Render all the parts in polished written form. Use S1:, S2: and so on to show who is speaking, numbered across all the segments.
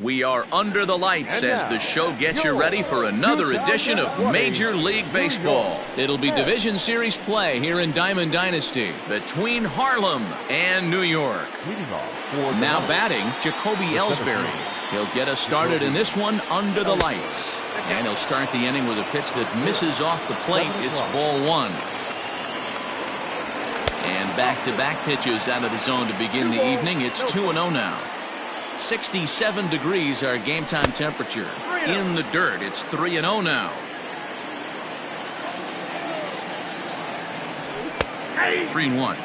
S1: We are under the lights as the show gets you ready for another edition of Major League Baseball. It'll be Division Series play here in Diamond Dynasty between Harlem and New York. Now batting, Jacoby Ellsbury. He'll get us started in this one under the lights. And he'll start the inning with a pitch that misses off the plate. It's ball one. And back-to-back pitches out of the zone to begin the evening. It's 2-0 now. 67 degrees our game time temperature. In the dirt, it's 3-0 now. 3-1.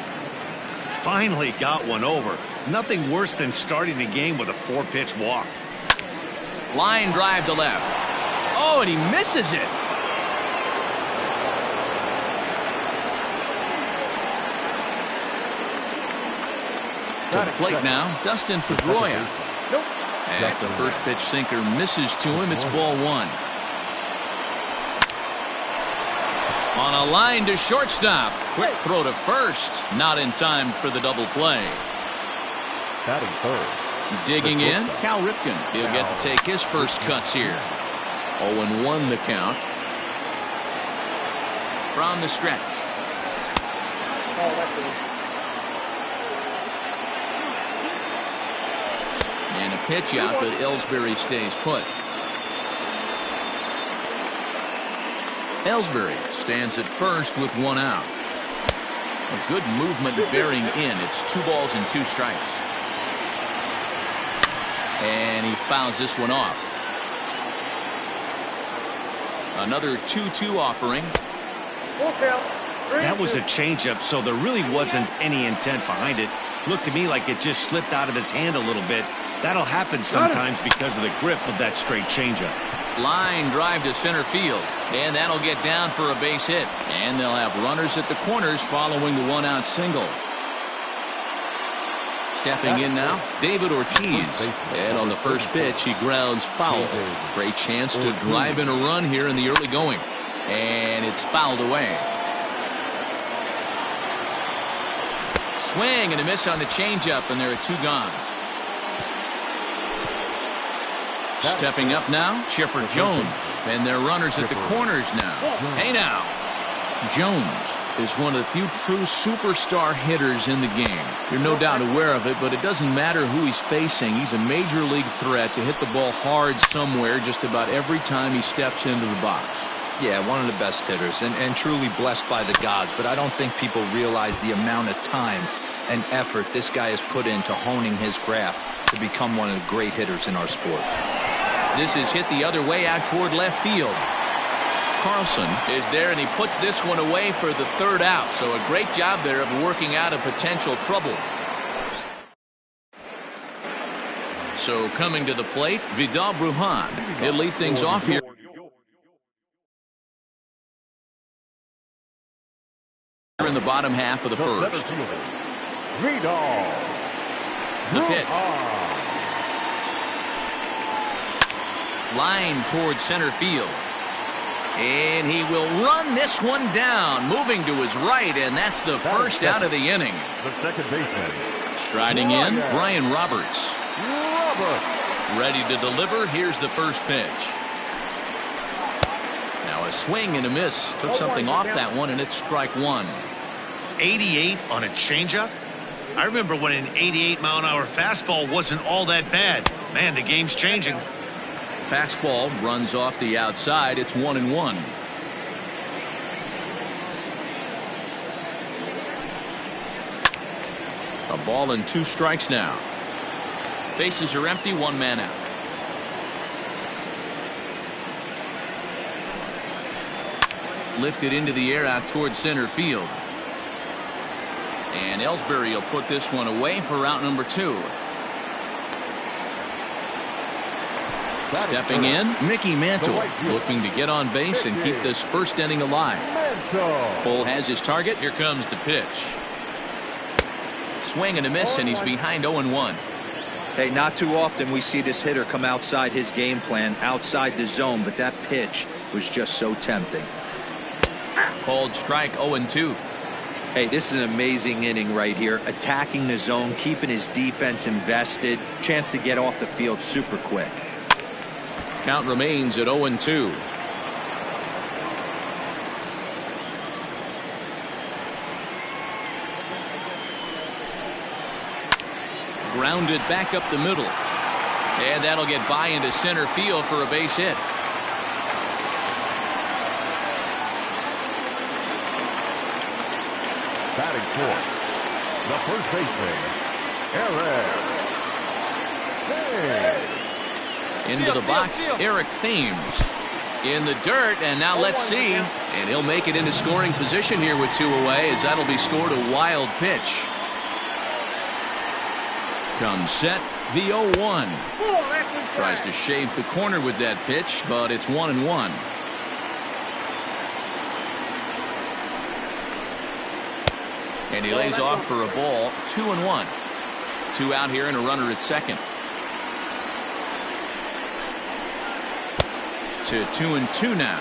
S2: Finally got one over. Nothing worse than starting the game with a 4-pitch walk.
S1: Line drive to left. Oh, and he misses it. To the plate now, Dustin Pedroia. As the first pitch sinker misses to him, it's ball one. On a line to shortstop. Quick throw to first. Not in time for the double play.
S3: Batting third.
S1: Digging in, Cal Ripken. He'll get to take his first cuts here. 0-1 the count. From the stretch. And a pitch out, but Ellsbury stays put. Ellsbury stands at first with one out. A good movement bearing in. It's 2 balls and 2 strikes. And he fouls this one off. Another 2-2 offering.
S2: That was a changeup, so there really wasn't any intent behind it. Looked to me like it just slipped out of his hand a little bit. That'll happen sometimes because of the grip of that straight changeup.
S1: Line drive to center field, and that'll get down for a base hit. And they'll have runners at the corners following the 1-out single. Stepping in now, David Ortiz. And on the first pitch, he grounds foul. Great chance to drive in a run here in the early going. And it's fouled away. Swing and a miss on the changeup, and there are 2 gone. Stepping up now, Chipper Jones. And they're runners at the corners now. Hey now. Jones is one of the few true superstar hitters in the game. You're no doubt aware of it, but it doesn't matter who he's facing. He's a major league threat to hit the ball hard somewhere just about every time he steps into the box.
S4: Yeah, one of the best hitters and truly blessed by the gods, but I don't think people realize the amount of time and effort this guy has put into honing his craft to become one of the great hitters in our sport.
S1: This is hit the other way out toward left field. Carlson is there, and he puts this one away for the 3rd out. So a great job there of working out of potential trouble. So coming to the plate, Vidal Brujan. He'll lead things off here. In the bottom half of the first. The pitch. Line towards center field. And he will run this one down, moving to his right, and that's the first out of the inning.
S3: The second baseman.
S1: Striding in, Brian Roberts. Ready to deliver. Here's the first pitch. Now a swing and a miss. Took something off that one, and it's strike 1.
S2: 88 on a changeup? I remember when an 88-mile-an-hour fastball wasn't all that bad. Man, the game's changing.
S1: Fastball runs off the outside. It's 1-1. A ball and 2 strikes now. Bases are empty, 1 man out. Lifted into the air out towards center field. And Ellsbury will put this one away for out number 2. Stepping in, Mickey Mantle, looking to get on base and keep this first inning alive. Cole has his target. Here comes the pitch. Swing and a miss, and he's behind 0-1.
S4: Hey, not too often we see this hitter come outside his game plan, outside the zone, but that pitch was just so tempting.
S1: Called strike 0-2.
S4: Hey, this is an amazing inning right here. Attacking the zone, keeping his defense invested. Chance to get off the field super quick.
S1: Count remains at 0-2. Grounded back up the middle. And that'll get by into center field for a base hit.
S3: Batting fourth, the first baseman, Eric Thames.
S1: Into the box, Eric Thames. In the dirt, and now let's see. And he'll make it into scoring position here with 2 away, as that'll be scored a wild pitch. Comes set, the 0-1. Tries to shave the corner with that pitch, but it's 1-1. And he lays off for a ball, 2-1. 2 out here and a runner at second. To 2-2 now.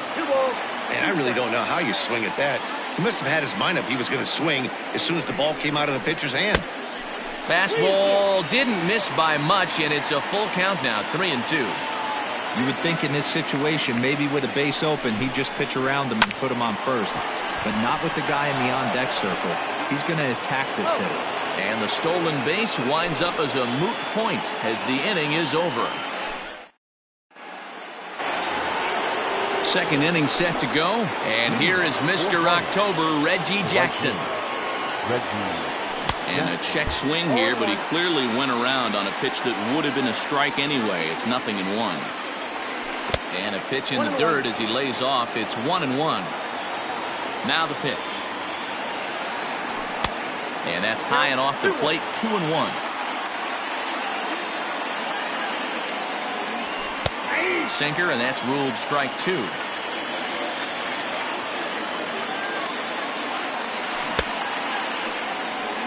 S2: And I really don't know how you swing at that. He must have had his mind up he was going to swing as soon as the ball came out of the pitcher's hand.
S1: Fastball didn't miss by much, and it's a full count now, 3-2.
S4: You would think in this situation, maybe with a base open, he'd just pitch around him and put him on first. But not with the guy in the on-deck circle. He's going to attack this hitter.
S1: And the stolen base winds up as a moot point as the inning is over. Second inning set to go, and here is Mr. October, Reggie Jackson. And a check swing here, but he clearly went around on a pitch that would have been a strike anyway. It's 0-1. And a pitch in the dirt as he lays off. It's 1-1. Now the pitch. And that's high and off the plate, 2-1. Sinker, and that's ruled strike 2.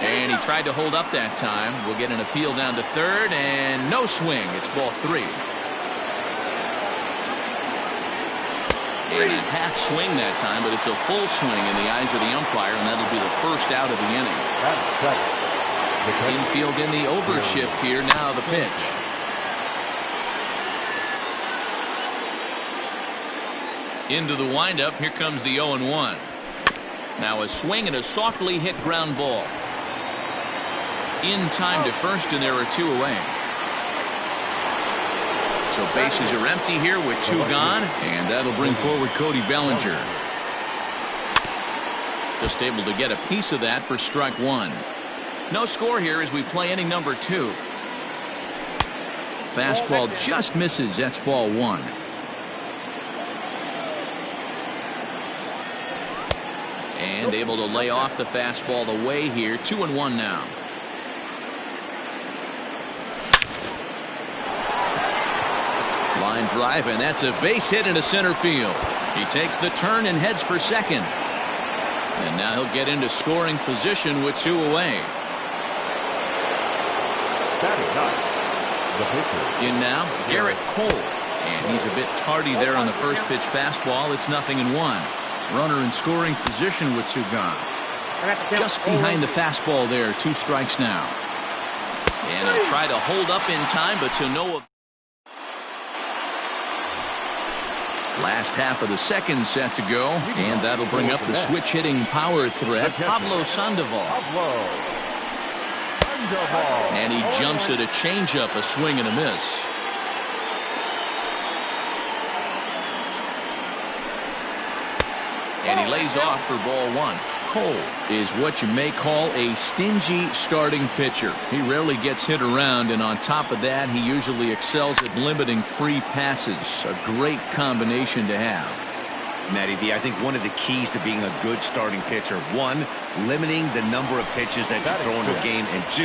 S1: And he tried to hold up that time. We'll get an appeal down to third, and no swing. It's ball 3. And a half swing that time, but it's a full swing in the eyes of the umpire, and that'll be the first out of the inning. Infield in the overshift here. Now the pitch. Into the windup. Here comes the 0-1. Now a swing and a softly hit ground ball. In time to first, and there are 2 away. So bases are empty here with 2 gone, and that'll bring forward Cody Bellinger. Just able to get a piece of that for strike 1. No score here as we play inning number 2. Fastball just misses. That's ball 1. And able to lay off the fastball away here. 2-1 now. Line drive, and that's a base hit into center field. He takes the turn and heads for second. And now he'll get into scoring position with 2 away. In now, Garrett Cole. And he's a bit tardy there on the first pitch fastball. It's 0-1. Runner in scoring position with 2 gone. Just behind the fastball there. 2 strikes now. And he'll try to hold up in time, but to no. Last half of the second set to go, and that'll bring up the switch hitting power threat, Pablo Sandoval. And he jumps at a changeup, a swing and a miss. And he lays off for ball 1. Cole is what you may call a stingy starting pitcher. He rarely gets hit around, and on top of that, he usually excels at limiting free passes. A great combination to have.
S2: Matty D, I think one of the keys to being a good starting pitcher, 1, limiting the number of pitches that you throw into a game, and 2,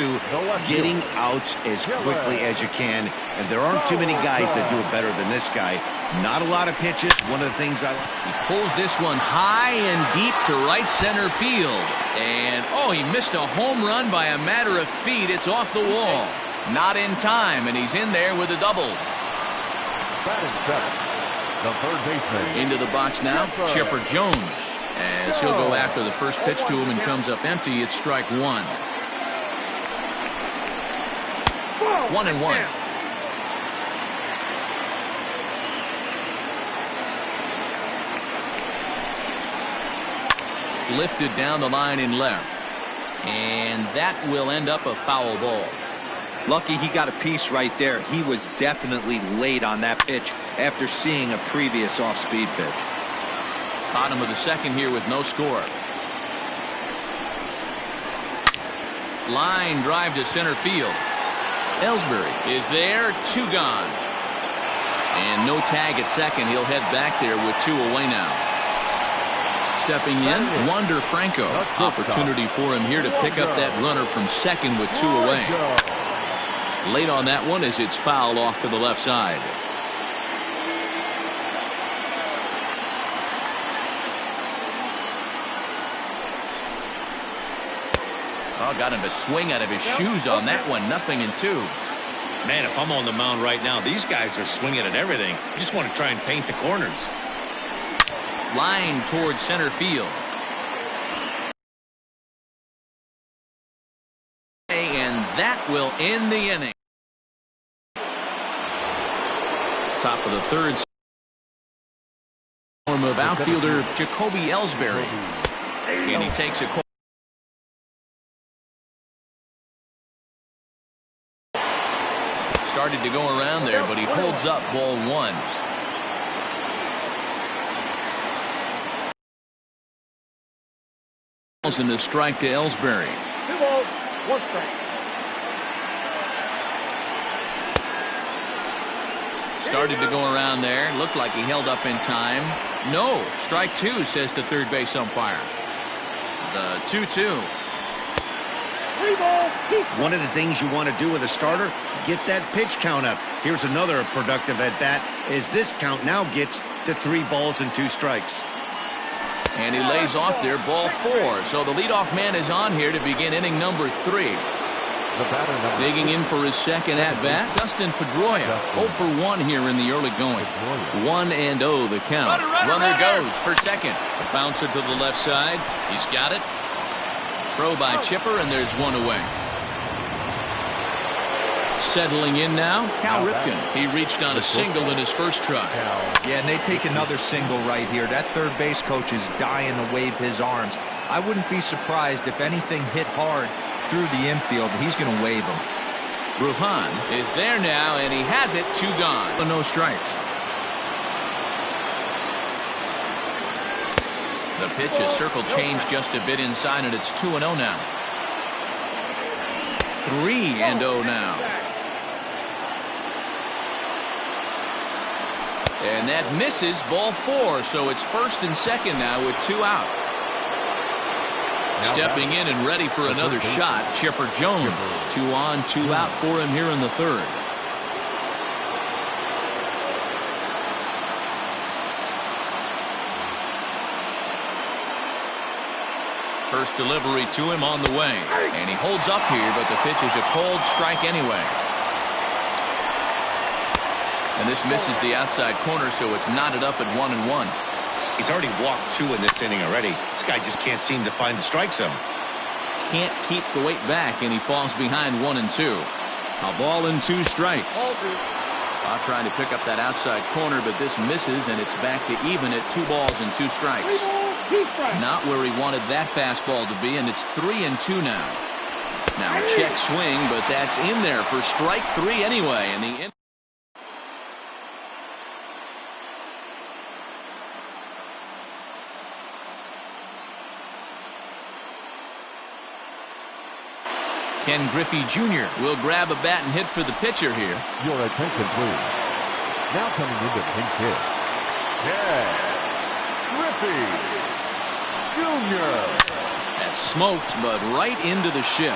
S2: getting outs as quickly as you can. And there aren't too many guys that do it better than this guy. Not a lot of pitches. One of the things he
S1: pulls this one high and deep to right center field. And, oh, he missed a home run by a matter of feet. It's off the wall. Not in time, and he's in there with a double.
S3: The third baseman.
S1: Into the box now, Chipper Jones. As he'll go after the first pitch to him and comes up empty, it's strike one. 1-1. Lifted down the line in left. And that will end up a foul ball.
S4: Lucky he got a piece right there. He was definitely late on that pitch after seeing a previous off-speed pitch.
S1: Bottom of the second here with no score. Line drive to center field. Ellsbury is there, 2 gone. And no tag at second. He'll head back there with 2 away now. Stepping in, Wander Franco. Opportunity for him here to pick up that runner from second with 2 away. Late on that one as it's fouled off to the left side. Oh, got him to swing out of his shoes on that one. 0-2.
S2: Man, if I'm on the mound right now, these guys are swinging at everything. You just want to try and paint the corners.
S1: Line towards center field. And that will end the inning. Top of the third. Form of outfielder Jacoby Ellsbury. And he takes a call. Started to go around there, but he holds up ball 1. And the strike to Ellsbury.
S3: 2 balls, 1 strike.
S1: Started to go around there. Looked like he held up in time. No. Strike 2, says the third base umpire. The 2-2.
S3: 3 balls.
S2: One of the things you want to do with a starter, get that pitch count up. Here's another productive at bat, as this count now gets to 3 balls and 2 strikes.
S1: And he lays off there, ball 4. So the leadoff man is on here to begin inning number 3. Digging in for his second at-bat, Dustin Pedroia. 0 for 1 here in the early going. 1-0 the count. Runner goes for second. A bouncer to the left side. He's got it. Throw by Chipper, and there's 1 away. Settling in now, Cal Ripken. He reached on a single in his first try.
S4: Yeah, and they take another single right here. That third base coach is dying to wave his arms. I wouldn't be surprised if anything hit hard through the infield. He's going to wave them.
S1: Brujan is there now, and he has it. 2 gone. No strikes. The pitch is circle changed just a bit inside, and it's 2-0 now. 3-0 now. And that misses, ball 4, so it's first and second now with 2 out. Stepping in and ready for another shot, Chipper Jones. 2 on, 2 out for him here in the third. First delivery to him on the way. And he holds up here, but the pitch is a cold strike anyway. And this misses the outside corner, so it's knotted up at 1-1.
S2: He's already walked 2 in this inning already. This guy just can't seem to find the strike zone.
S1: Can't keep the weight back, and he falls behind 1-2. A ball and 2 strikes. Trying to pick up that outside corner, but this misses, and it's back to even at 2 balls and 2 strikes. Not where he wanted that fastball to be, and it's 3-2 now. Now a check swing, but that's in there for strike 3 anyway, and the Ken Griffey Jr. will grab a bat and hit for the pitcher here.
S3: Your attention, please. Now coming in to pinch hit. Ken Griffey Jr.
S1: That's smoked, but right into the shift.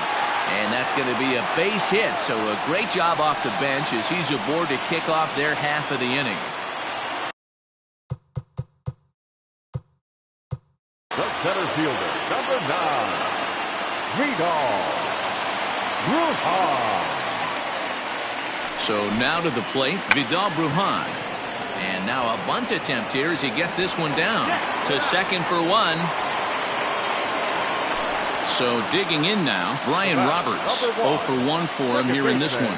S1: And that's going to be a base hit. So a great job off the bench as he's aboard to kick off their half of the inning.
S3: The center fielder, number 9, Vidal Brujan.
S1: So now to the plate, Vidal Brujan. And now a bunt attempt here as he gets this one down to second for one. So digging in now, Brian Roberts. 0 for 1 for him here in this one.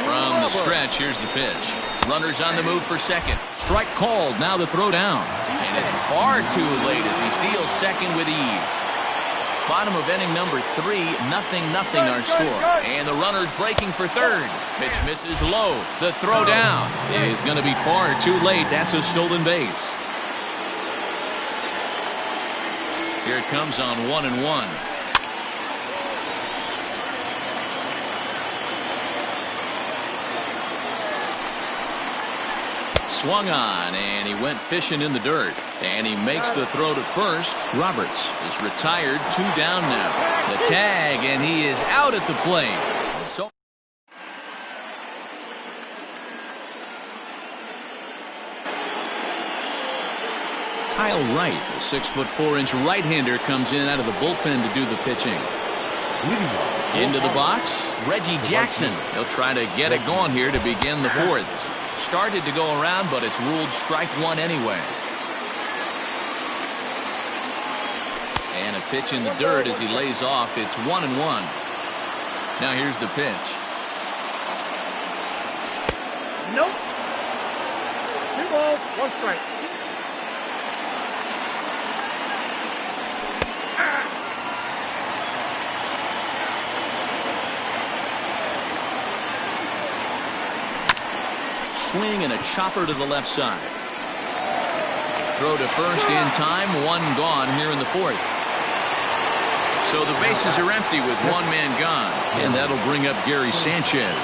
S1: From the stretch, here's the pitch. Runners on the move for second. Strike called. Now the throw down. And it's far too late as he steals second with ease. Bottom of inning number 3, 0-0 our score. And the runner's breaking for third. Pitch misses low. The throw down is going to be far too late. That's a stolen base. Here it comes on 1-1. Swung on, and he went fishing in the dirt. And he makes the throw to first. Roberts is retired, 2 down now. The tag, and he is out at the plate. So Kyle Wright, a 6'4" right-hander, comes in out of the bullpen to do the pitching. Into the box, Reggie Jackson. He'll try to get it going here to begin the 4th. Started to go around, but it's ruled strike 1 anyway. And a pitch in the dirt as he lays off. It's 1-1. Now here's the pitch.
S5: Nope. 2 balls, 1 strike.
S1: Swing and a chopper to the left side. Throw to first in time. 1 gone here in the 4th. So the bases are empty with 1 man gone. And that'll bring up Gary Sanchez.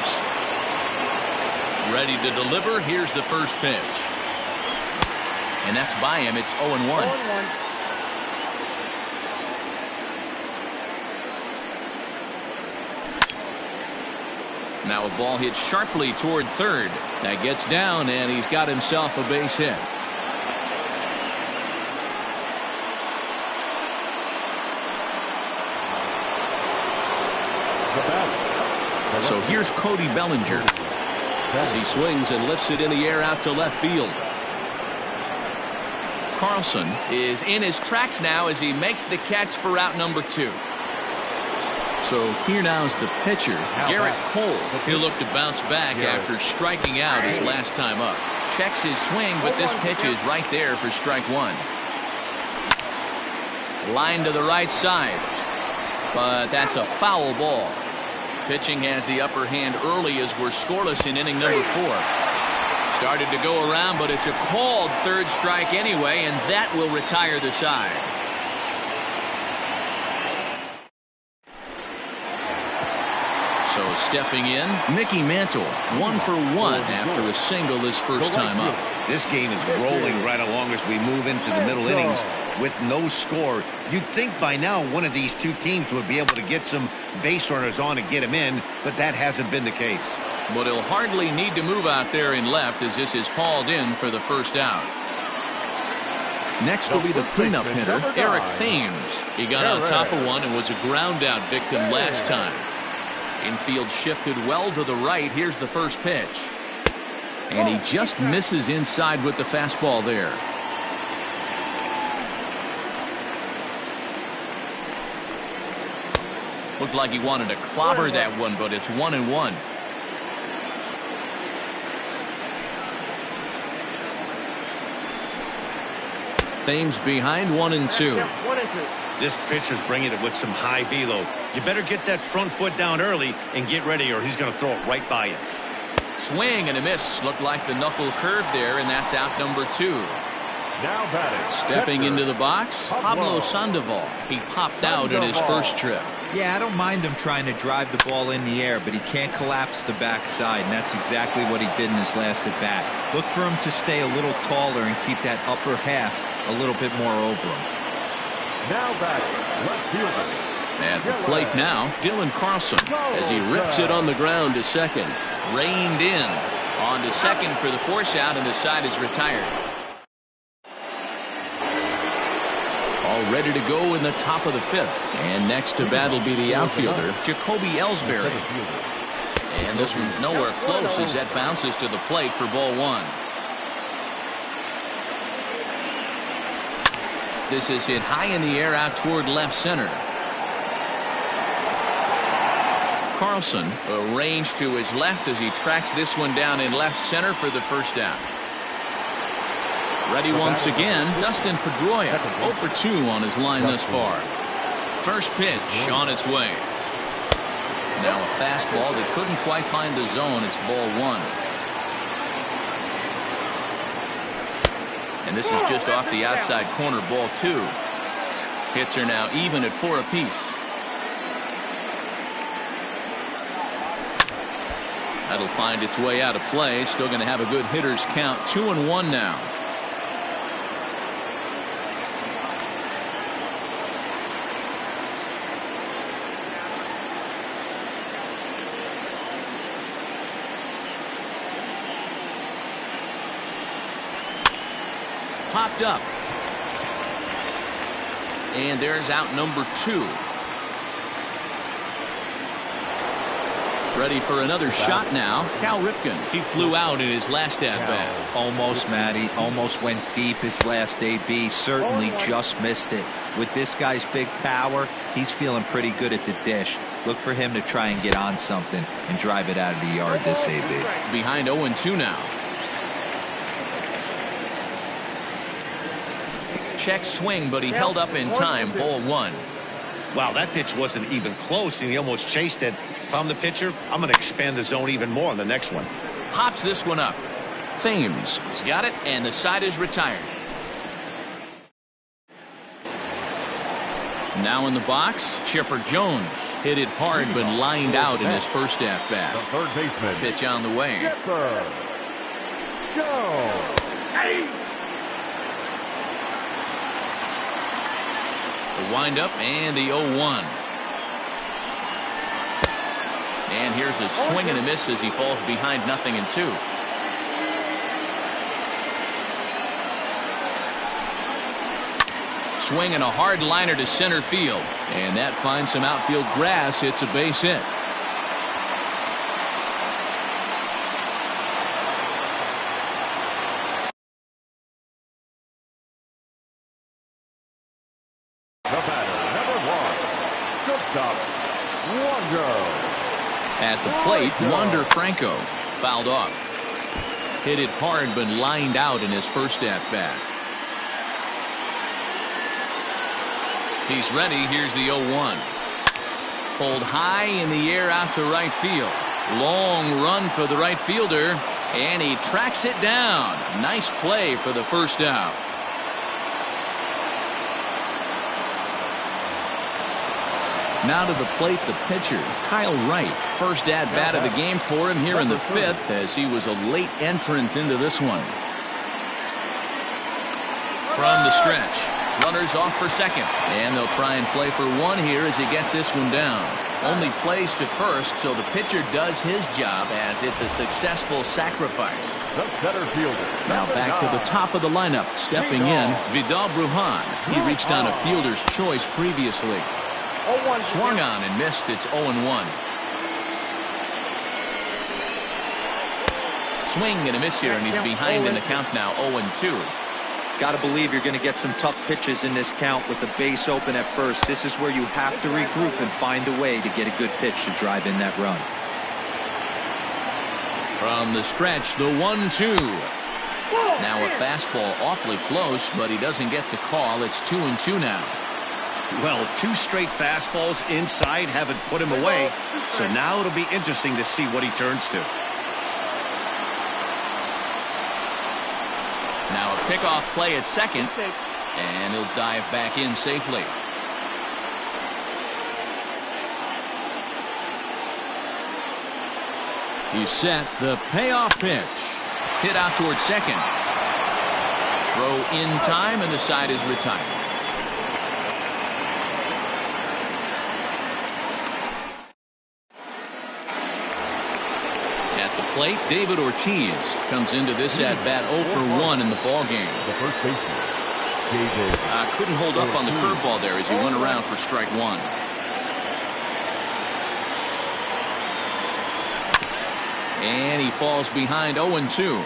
S1: Ready to deliver. Here's the first pitch. And that's by him. It's 0-1. Now a ball hit sharply toward third. That gets down, and he's got himself a base hit. So here's Cody Bellinger as he swings and lifts it in the air out to left field. Carlson is in his tracks now as he makes the catch for out number 2. So here now is the pitcher, Garrett Cole. He'll look to bounce back after striking out his last time up. Checks his swing, but this pitch is right there for strike 1. Line to the right side, but that's a foul ball. Pitching has the upper hand early as we're scoreless in inning number 4. Started to go around, but it's a called 3rd strike anyway, and that will retire the side. So stepping in, Mickey Mantle, 1 for 1 after a single his first time up.
S2: This game is rolling right along as we move into the middle innings with no score. You'd think by now one of these 2 teams would be able to get some base runners on and get him in, but that hasn't been the case.
S1: But he'll hardly need to move out there in left as this is hauled in for the first out. Next will be the cleanup hitter, Eric Thames. He got on top of one and was a ground out victim last time. Infield shifted well to the right. Here's the first pitch. And he just misses inside with the fastball there. Looked like he wanted to clobber that one, but it's 1-1. Thames behind 1-2.
S2: This pitcher's bringing it with some high velo. You better get that front foot down early and get ready, or he's going to throw it right by you.
S1: Swing and a miss. Looked like the knuckle curve there, and that's out number 2.
S3: Now batting.
S1: Stepping into the box, Pablo Sandoval. He popped out in his first trip.
S4: Yeah, I don't mind him trying to drive the ball in the air, but he can't collapse the backside, and that's exactly what he did in his last at bat. Look for him to stay a little taller and keep that upper half a little bit more over him.
S3: Now batting, left fielder.
S1: At the plate now, Dylan Carlson as he rips it on the ground to second. Reined in. On to second for the force out, and the side is retired. All ready to go in the top of the 5th. And next to bat will be the outfielder, Jacoby Ellsbury. And this one's nowhere close as that bounces to the plate for ball one. This is hit high in the air out toward left center. Carlson arranged to his left as he tracks this one down in left center for the first out. Ready once again, Dustin Pedroia, 0 for 2 on his line thus far. First pitch on its way. Now a fastball that couldn't quite find the zone. It's ball one. And this is just off the outside corner, ball two. Hits are now even at 4 apiece. That'll find its way out of play. Still going to have a good hitter's count. 2-1 now. Popped up. And there's out number 2. Ready for another shot now. Cal Ripken. He flew out in his last at-bat.
S4: Almost, Matty. Almost went deep his last AB. Certainly just missed it. With this guy's big power, he's feeling pretty good at the dish. Look for him to try and get on something and drive it out of the yard this AB.
S1: Behind 0-2 now. Check swing, but he held up in time. Ball one.
S2: Wow, that pitch wasn't even close, and he almost chased it. If I'm the pitcher, I'm going to expand the zone even more on the next one.
S1: Pops this one up. Thames has got it, and the side is retired. Now in the box, Chipper Jones. Hit it hard, but lined out in his first at-bat.
S3: The third baseman.
S1: Pitch on the way.
S3: Chipper Jones.
S1: The windup and the 0-1. And here's a swing and a miss as he falls behind 0-2. Swing and a hard liner to center field. And that finds some outfield grass. It's a base hit. At the plate, Wander Franco fouled off. Hit it hard, but lined out in his first at-bat. He's ready. Here's the 0-1. Pulled high in the air out to right field. Long run for the right fielder, and he tracks it down. Nice play for the first out. Now to the plate, the pitcher, Kyle Wright. First at-bat of the game for him here in the 5th, as he was a late entrant into this one. From the stretch, runners off for second, and they'll try and play for one here as he gets this one down. Only plays to first, so the pitcher does his job as it's a successful sacrifice.
S3: The center fielder.
S1: Now back to the top of the lineup, stepping in, Vidal Brujan. He reached on a fielder's choice previously. Swung on and missed. It's 0-1. Swing and a miss here, and he's behind in the count now. 0-2.
S4: Got to believe you're going to get some tough pitches in this count with the base open at first. This is where you have to regroup and find a way to get a good pitch to drive in that run.
S1: From the stretch, the 1-2. Now a fastball awfully close, but he doesn't get the call. It's 2-2 now.
S2: Well, 2 straight fastballs inside haven't put him away, so now it'll be interesting to see what he turns to.
S1: Now a pickoff play at second, and he'll dive back in safely. He's set. The payoff pitch. Hit out towards second. Throw in time, and the side is retired. Plate, David Ortiz comes into this at-bat 0 for 1 in the ballgame.
S3: The first baseman, David.
S1: Couldn't hold up on the curveball there as he went around for strike 1. And he falls behind 0-2.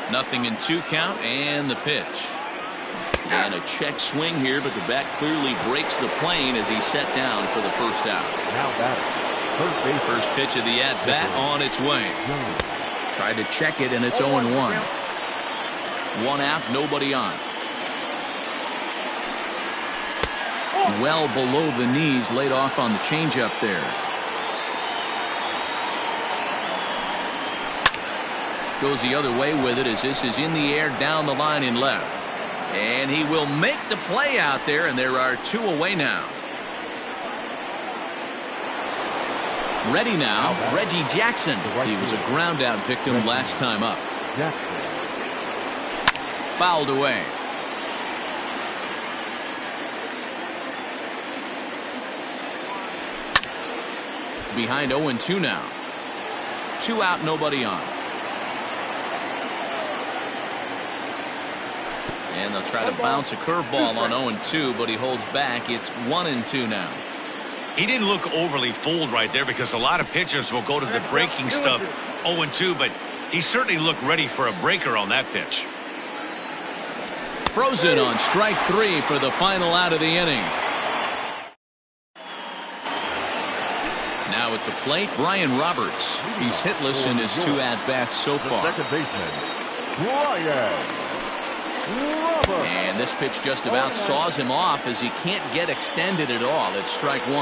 S1: 0-2 count, and the pitch. And a check swing here, but the bat clearly breaks the plane as he's set down for the first out.
S3: Now batter,
S1: First pitch of the at-bat on its way. Tried to check it, and it's 0-1. 1 out, nobody on. Well below the knees, laid off on the changeup there. Goes the other way with it as this is in the air down the line in left. And he will make the play out there, and there are 2 away now. Ready now, Reggie Jackson. He was a ground out victim last time up. Fouled away. Behind 0-2 now. 2 out, nobody on. And they'll try to bounce a curveball on 0-2, but he holds back. It's 1-2 now.
S2: He didn't look overly fooled right there because a lot of pitchers will go to the breaking stuff 0-2, but he certainly looked ready for a breaker on that pitch.
S1: Frozen on strike 3 for the final out of the inning. Now at the plate, Brian Roberts. He's hitless in his 2 at-bats so far.
S3: second baseman, Brian.
S1: And this pitch just about saws him off as he can't get extended at all. It's strike 1.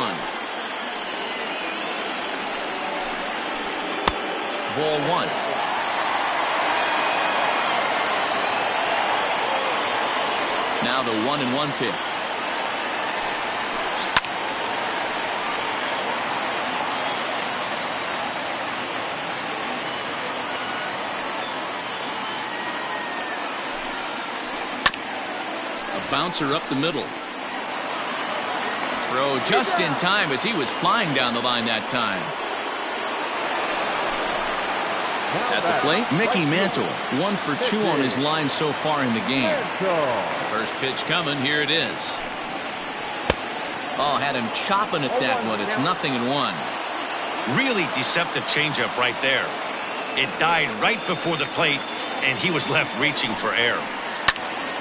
S1: Ball 1. Now the 1-1 pitch. Bouncer up the middle. Throw just in time as he was flying down the line that time. At the plate, Mickey Mantle. 1 for 2 on his line so far in the game. First pitch coming. Here it is. Oh, had him chopping at that one. It's 0-1.
S2: Really deceptive changeup right there. It died right before the plate, and he was left reaching for air.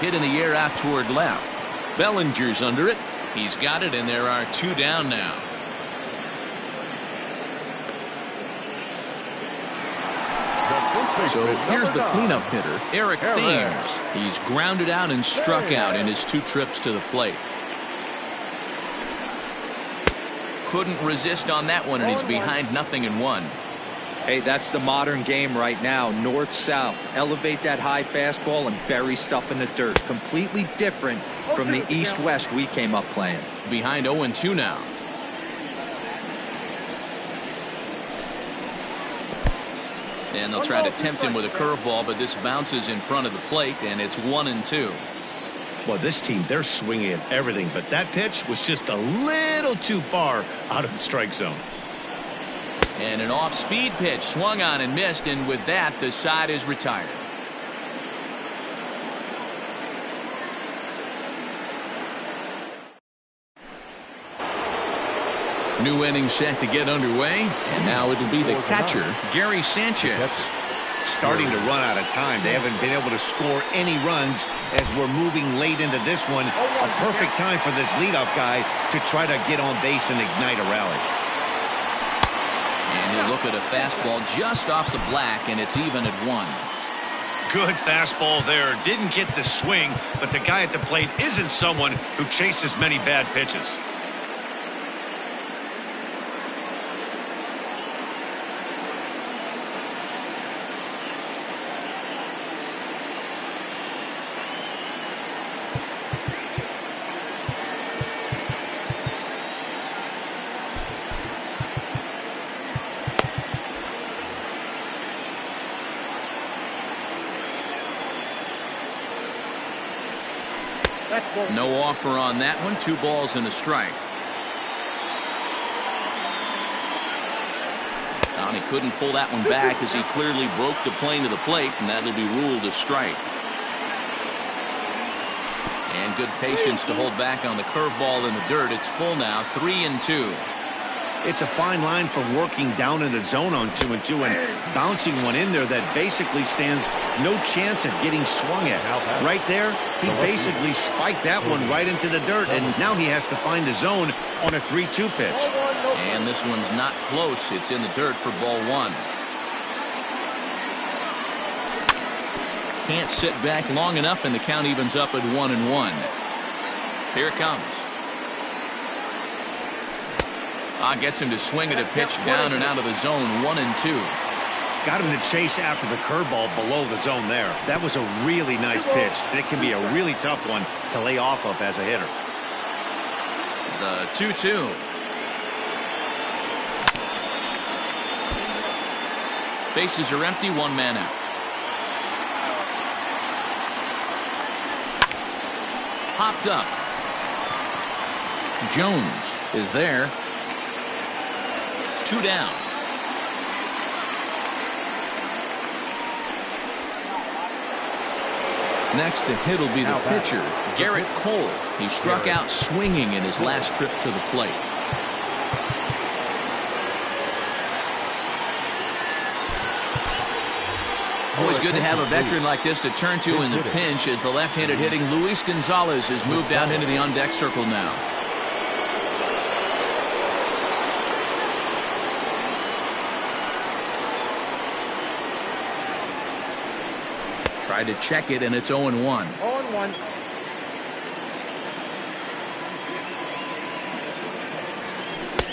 S1: Hit in the air out toward left. Bellinger's under it. He's got it, and there are 2 down now. So here's the cleanup hitter, Eric Thames. He's grounded out and struck out in his 2 trips to the plate. Couldn't resist on that one, and he's behind 0-1.
S4: Hey, that's the modern game right now. North-south. Elevate that high fastball and bury stuff in the dirt. Completely different from the east-west we came up playing.
S1: Behind 0-2 now. And they'll try to tempt him with a curveball, but this bounces in front of the plate, and it's 1-2.
S2: Well, this team, they're swinging at everything, but that pitch was just a little too far out of the strike zone.
S1: And an off-speed pitch swung on and missed, and with that, the side is retired. New inning set to get underway, and now it'll be the catcher, Gary Sanchez.
S2: Starting to run out of time. They haven't been able to score any runs as we're moving late into this one. A perfect time for this leadoff guy to try to get on base and ignite a rally.
S1: And he'll look at a fastball just off the black, and it's even at 1.
S2: Good fastball there. Didn't get the swing, but the guy at the plate isn't someone who chases many bad pitches.
S1: No offer on that one. 2 balls and a strike. And he couldn't pull that one back as he clearly broke the plane to the plate, and that'll be ruled a strike. And good patience to hold back on the curveball in the dirt. It's full now, 3-2.
S2: It's a fine line from working down in the zone on 2-2 and bouncing one in there that basically stands no chance at getting swung at. Right there, he basically spiked that one right into the dirt, and now he has to find the zone on a 3-2 pitch.
S1: And this one's not close. It's in the dirt for ball one. Can't sit back long enough, and the count evens up at 1-1. Here it comes. Gets him to swing at a pitch down and out of the zone, 1-2.
S2: Got him to chase after the curveball below the zone there. That was a really nice pitch, and it can be a really tough one to lay off of as a hitter.
S1: The 2-2. Bases are empty, one man out. Popped up. Jones is there. 2 down. Next to hit will be the pitcher, Garrett Cole. He struck out swinging in his last trip to the plate. Always good to have a veteran like this to turn to in the pinch, as the left-handed hitting Luis Gonzalez has moved out into the on-deck circle now. Tried to check it, and it's 0-1.
S5: 0-1.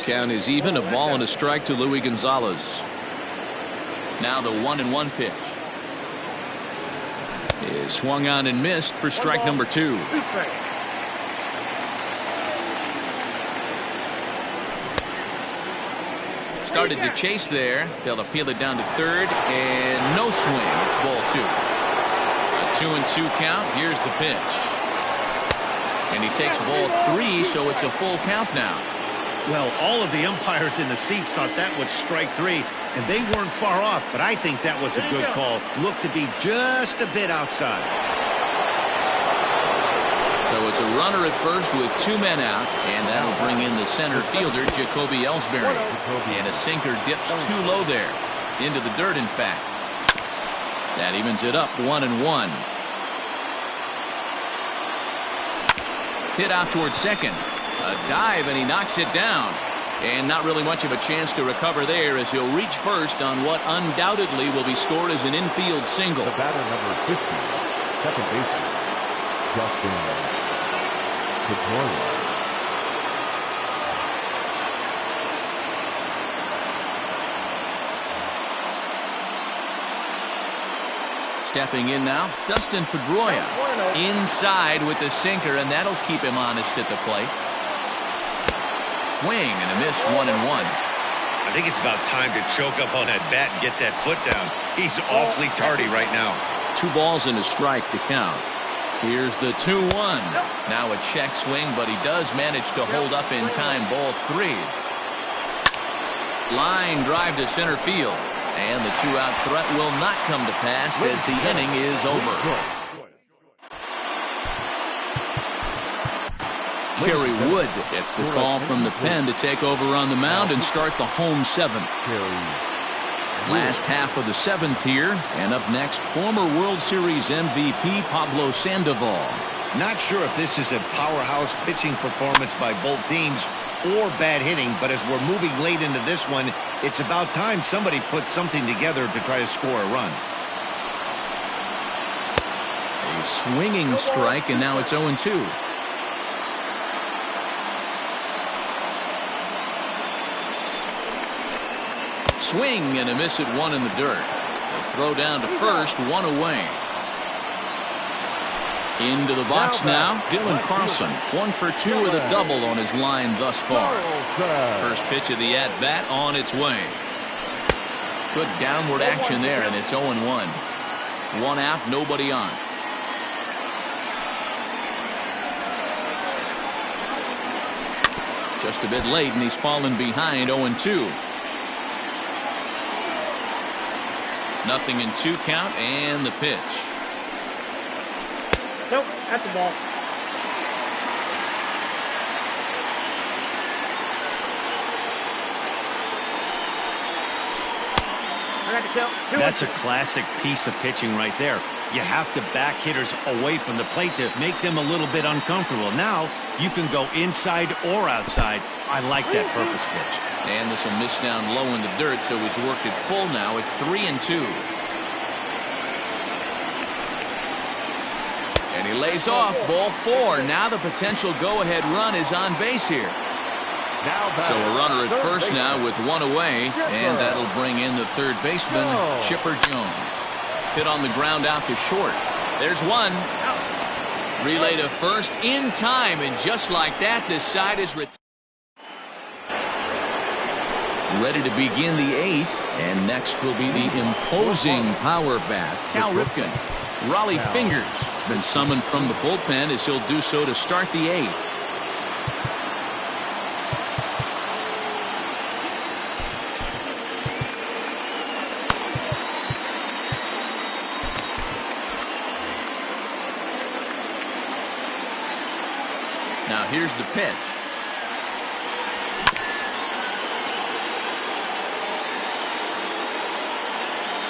S1: Count is even, a ball and a strike to Luis Gonzalez. Now the 1-1 pitch is swung on and missed for strike number 2. Started to chase there. They'll appeal it down to third, and no swing. It's ball 2. A 2-2 count. Here's the pitch, and he takes ball 3, so it's a full count now.
S2: Well, all of the umpires in the seats thought that was strike 3, and they weren't far off, but I think that was a good call. Looked to be just a bit outside.
S1: So it's a runner at first with 2 men out, and that'll bring in the center fielder, Jacoby Ellsbury. And a sinker dips too low there, into the dirt, in fact. That evens it up, 1-1. Hit out towards second. A dive, and he knocks it down. And not really much of a chance to recover there, as he'll reach first on what undoubtedly will be scored as an infield single.
S3: The batter number 50, second baseman, Justin Pedroia.
S1: Stepping in now, Dustin Pedroia. Inside with the sinker, and that'll keep him honest at the plate. Swing and a miss, 1-1.
S2: I think it's about time to choke up on that bat and get that foot down. He's awfully tardy right now.
S1: 2 balls and a strike to count. Here's the 2-1. Now a check swing, but he does manage to hold up in time. Ball 3. Line drive to center field. And the 2-out threat will not come to pass as the inning is over. Kerry Wood gets the call from the pen to take over on the mound and start the home 7th. Last half of the 7th here, and up next, former World Series MVP Pablo Sandoval.
S2: Not sure if this is a powerhouse pitching performance by both teams or bad hitting, but as we're moving late into this one, it's about time somebody puts something together to try to score a run.
S1: A swinging strike, and now it's 0-2. Swing and a miss at 1 in the dirt. The throw down to first, 1 away. Into the box now, Dylan Carlson. 1 for 2 with a double on his line thus far. First pitch of the at-bat on its way. Good downward action there, and it's 0-1. 1 out, nobody on. Just a bit late, and he's fallen behind, 0-2. Nothing in 2 count, and the pitch.
S5: Nope, that's the ball. I got the count.
S2: That's a classic piece of pitching right there. You have to back hitters away from the plate to make them a little bit uncomfortable. Now you can go inside or outside. I like that purpose pitch.
S1: And this will miss down low in the dirt, so he's worked it full now at 3-2. And he lays off, ball 4. Now the potential go-ahead run is on base here. So a runner at first now with 1 away, and that'll bring in the third baseman, Chipper Jones. Hit on the ground out to short. There's 1. Relay to first in time, and just like that, this side is retired. Ready to begin the 8th, and next will be the imposing power bat, Cal Ripken. Raleigh Fingers has been summoned from the bullpen as he'll do so to start the 8th. Now here's the pitch.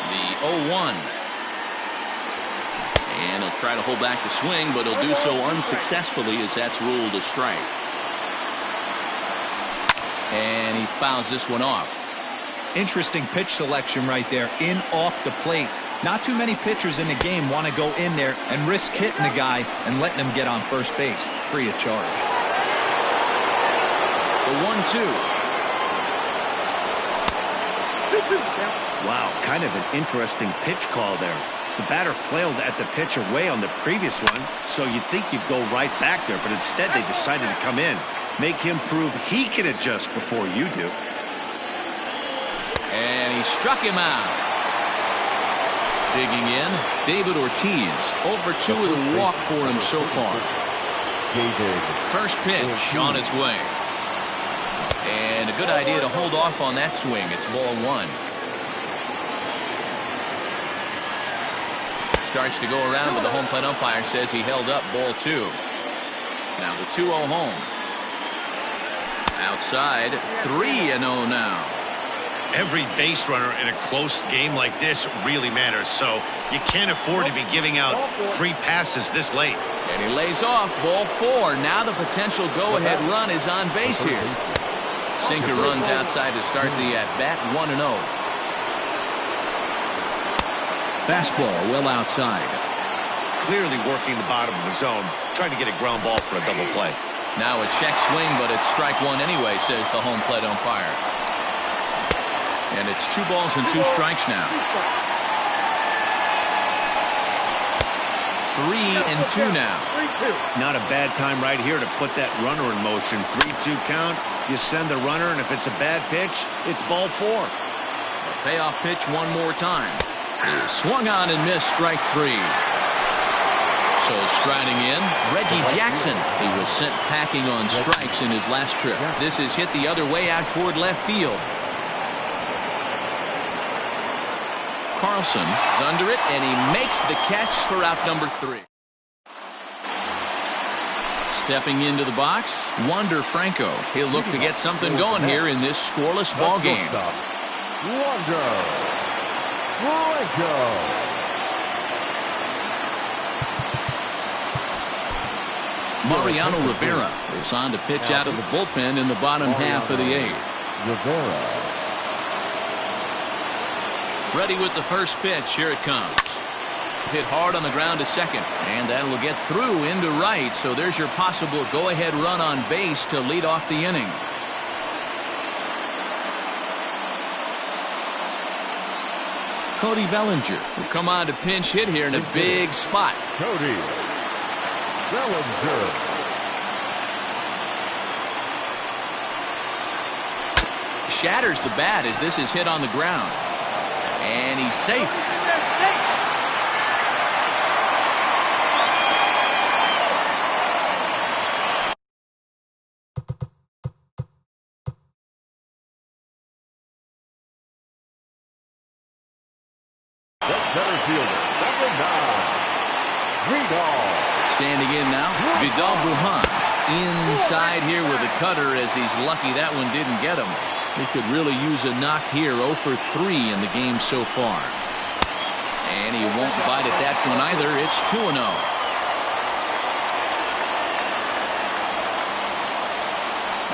S1: The 0-1. And he'll try to hold back the swing, but he'll do so unsuccessfully as that's ruled a strike. And he fouls this one off.
S4: Interesting pitch selection right there, in off the plate. Not too many pitchers in the game want to go in there and risk hitting the guy and letting him get on first base free of charge.
S1: The 1-2.
S2: Wow, kind of an interesting pitch call there. The batter flailed at the pitch away on the previous one, so you'd think you'd go right back there, but instead they decided to come in. Make him prove he can adjust before you do.
S1: And he struck him out. Digging in, David Ortiz. Over 2 with a walk for him so far. First pitch on its way. And a good idea to hold off on that swing. It's ball 1. Starts to go around, but the home plate umpire says he held up ball 2. Now the 2-0 home. Outside, 3-0 now.
S2: Every base runner in a close game like this really matters, so you can't afford to be giving out free passes this late.
S1: And he lays off ball 4. Now the potential go-ahead run is on base here. Sinker runs outside to start the at-bat, 1-0. Fastball well outside.
S2: Clearly working the bottom of the zone, trying to get a ground ball for a double play.
S1: Now a check swing, but it's strike 1 anyway, says the home plate umpire. And it's 2 balls and 2 strikes now. 3-2 now.
S2: Not a bad time right here to put that runner in motion. 3-2 count. You send the runner, and if it's a bad pitch, it's ball 4.
S1: A payoff pitch one more time. He swung on and missed, strike 3. So striding in, Reggie Jackson. He was sent packing on strikes in his last trip. This is hit the other way out toward left field. Carlson is under it, and he makes the catch for out number 3. Stepping into the box, Wander Franco. He'll look to get something going here in this scoreless ball game.
S3: Wander Franco.
S1: Mariano Rivera is on to pitch out of the bullpen in the bottom half of the 8th.
S3: Rivera.
S1: Ready with the first pitch. Here it comes. Hit hard on the ground to second, and that will get through into right. So there's your possible go-ahead run on base to lead off the inning. Cody Bellinger will come on to pinch hit here in a big spot.
S3: Cody Bellinger.
S1: Shatters the bat as this is hit on the ground. And he's safe.
S3: Center fielder, number 9, Vidal.
S1: Standing in now, Vidal Brujan. Inside here with a cutter as he's lucky that one didn't get him. He could really use a knock here. 0 for 3 in the game so far. And he won't bite at that one either. It's 2-0.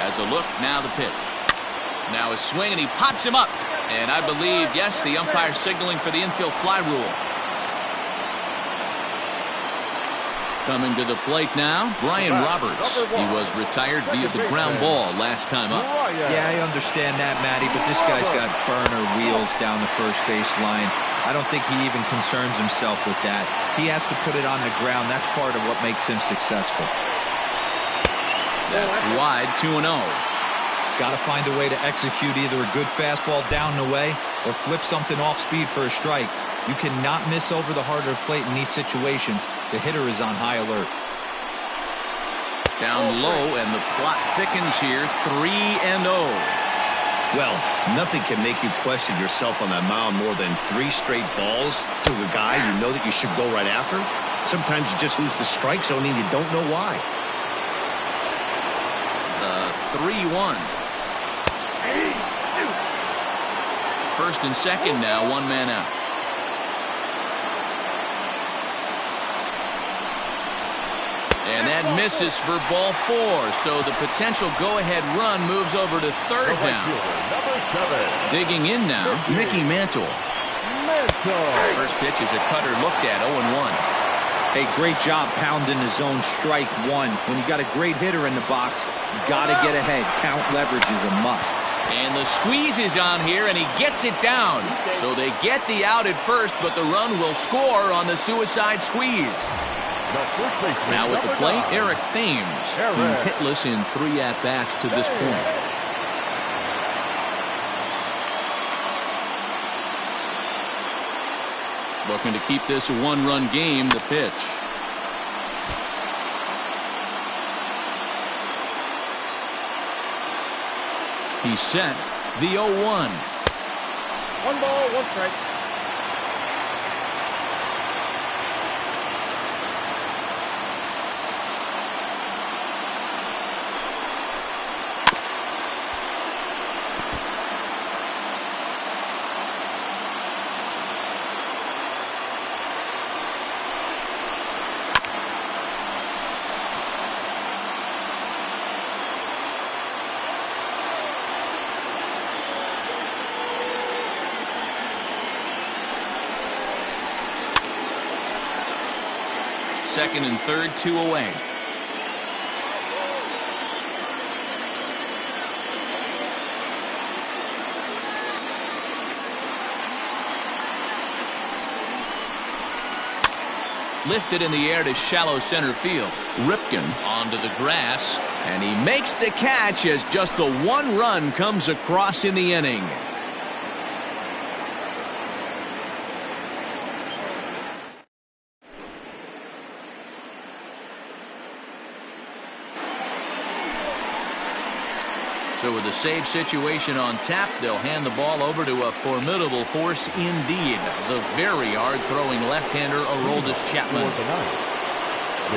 S1: Has a look, now the pitch. Now a swing, and he pops him up. And I believe, yes, the umpire signaling for the infield fly rule. Coming to the plate now, Brian Roberts. He was retired via the ground ball last time up.
S4: Yeah, I understand that, Matty, but this guy's got burner wheels down the first base line. I don't think he even concerns himself with that. He has to put it on the ground. That's part of what makes him successful.
S1: That's wide, 2-0.
S4: Got to find a way to execute either a good fastball down the way or flip something off speed for a strike. You cannot miss over the harder plate in these situations. The hitter is on high alert.
S1: Down low, and the plot thickens here, 3-0.
S2: Well, nothing can make you question yourself on that mound more than 3 straight balls to a guy you know that you should go right after. Sometimes you just lose the strike zone and you don't know why.
S1: 3-1. First and second now, 1 man out. And that misses for ball 4. So the potential go-ahead run moves over to third down. Digging in now, Mickey Mantle. First pitch is a cutter looked at, 0-1.
S4: Hey, great job pounding the zone strike 1. When you got a great hitter in the box, you got to get ahead. Count leverage is a must.
S1: And the squeeze is on here, and he gets it down. So they get the out at first, but the run will score on the suicide squeeze. Now at the plate, Eric Thames. He's hitless in 3 at-bats to this point. Looking to keep this a 1-run game, the pitch. He's set, the 0-1.
S5: 1 ball, 1 strike.
S1: Second and third, 2 away. Lifted in the air to shallow center field. Ripken onto the grass, and he makes the catch as just the 1 run comes across in the inning. So with a save situation on tap, they'll hand the ball over to a formidable force indeed. The very hard-throwing left-hander Aroldis Chapman.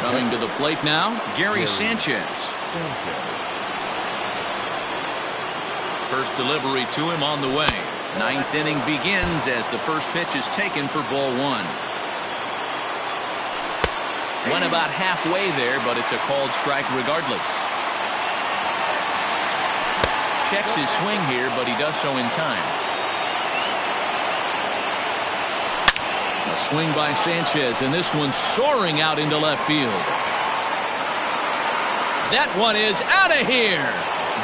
S1: Coming to the plate now, Gary Sanchez. First delivery to him on the way. 9th inning begins as the first pitch is taken for ball 1. Went about halfway there, but it's a called strike regardless. Checks his swing here, but he does so in time. A swing by Sanchez, and this one's soaring out into left field. That one is out of here.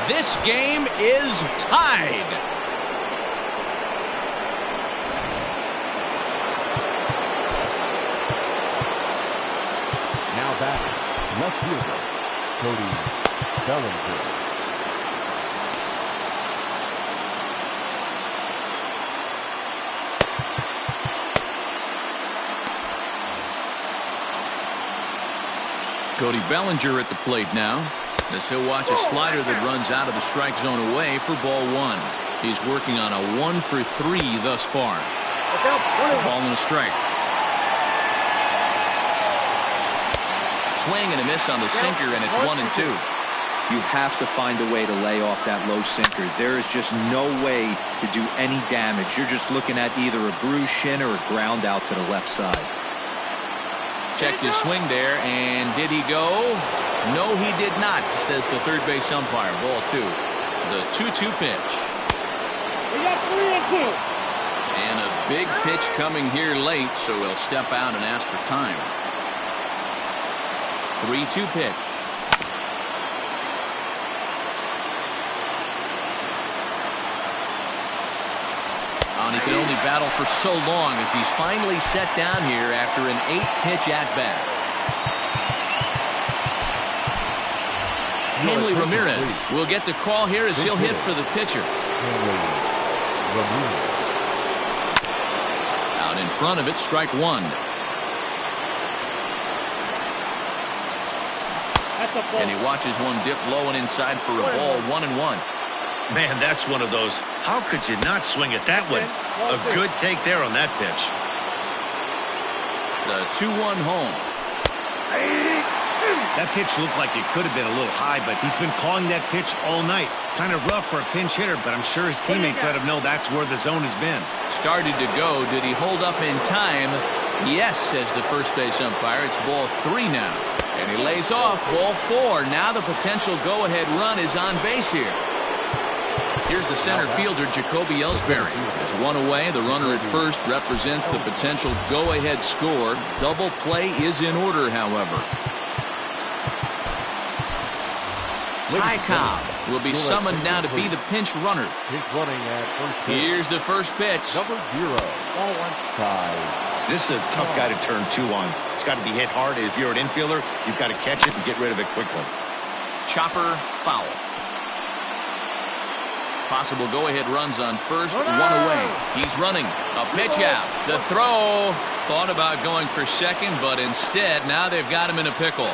S1: This game is tied.
S3: Now back, left fielder, Cody Bellinger.
S1: Cody Bellinger at the plate now, as he'll watch a slider that runs out of the strike zone away for ball 1. He's working on a 1 for 3 thus far. Ball and a strike. Swing and a miss on the sinker, and it's 1-2.
S4: You have to find a way to lay off that low sinker. There is just no way to do any damage. You're just looking at either a bruised shin or a ground out to the left side.
S1: Checked his swing there, and did he go? No, he did not, says the third base umpire. Ball 2. The 2-2 pitch.
S5: We got 3-2.
S1: And a big pitch coming here late, so he'll step out and ask for time. 3-2 pitch. And he can only battle for so long as he's finally set down here after an 8-pitch at-bat. Hanley Ramirez will get the call here as he'll hit for the pitcher. Out in front of it, strike 1. And he watches one dip low and inside for a ball, 1-1.
S2: Man, that's one of those. How could you not swing at that one? A good take there on that pitch.
S1: The 2-1 home.
S2: That pitch looked like it could have been a little high, but he's been calling that pitch all night. Kind of rough for a pinch hitter, but I'm sure his teammates let him know that's where the zone has been.
S1: Started to go. Did he hold up in time? Yes, says the first base umpire. It's ball 3 now. And he lays off ball 4. Now the potential go-ahead run is on base here. Here's the center fielder, Jacoby Ellsbury. There's one away. The runner at first represents the potential go-ahead score. Double play is in order, however. Ty Cobb will be summoned now to be the pinch runner. Here's the first pitch.
S3: Number 0. Ty.
S2: This is a tough guy to turn 2 on. It's got to be hit hard. If you're an infielder, you've got to catch it and get rid of it quickly.
S1: Chopper foul. Possible go-ahead runs on first, 1 away. He's running. A pitch out. The throw. Thought about going for second, but instead, now they've got him in a pickle.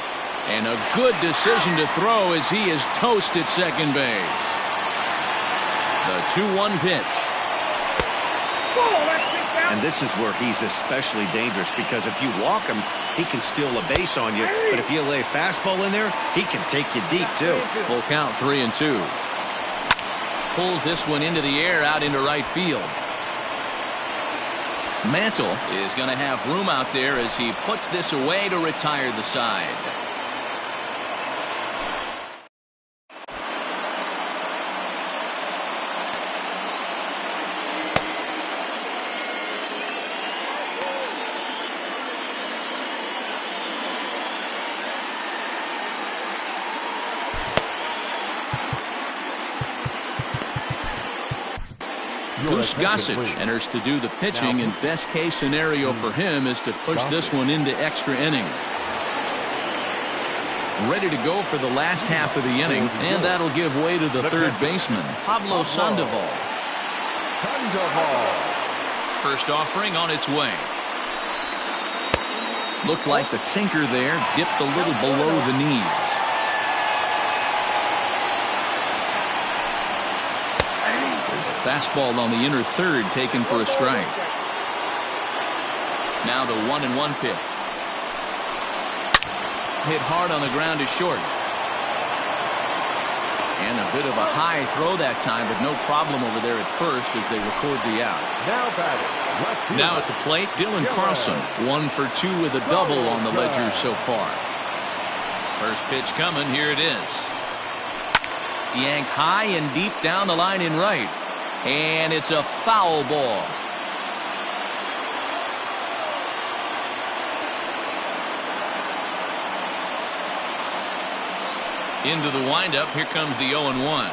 S1: And a good decision to throw as he is toast at second base. The 2-1 pitch.
S2: And this is where he's especially dangerous, because if you walk him, he can steal a base on you. But if you lay a fastball in there, he can take you deep, too.
S1: Full count, 3-2. Pulls this one into the air out into right field. Mantle is going to have room out there as he puts this away to retire the side. Goose Gossage enters to do the pitching, and best case scenario for him is to push this one into extra innings. Ready to go for the last half of the inning, and that'll give way to the third baseman, Pablo Sandoval. First offering on its way. Looked like the sinker there dipped a little below the knees. Fastball on the inner third taken for a strike. Now the 1-1 pitch. Hit hard on the ground to short. And a bit of a high throw that time, but no problem over there at first as they record the out. Now at the plate, Dylan Carlson. 1 for 2 with a double on the ledger so far. First pitch coming. Here it is. Yanked high and deep down the line in right. And it's a foul ball. Into the windup. Here comes the 0-1.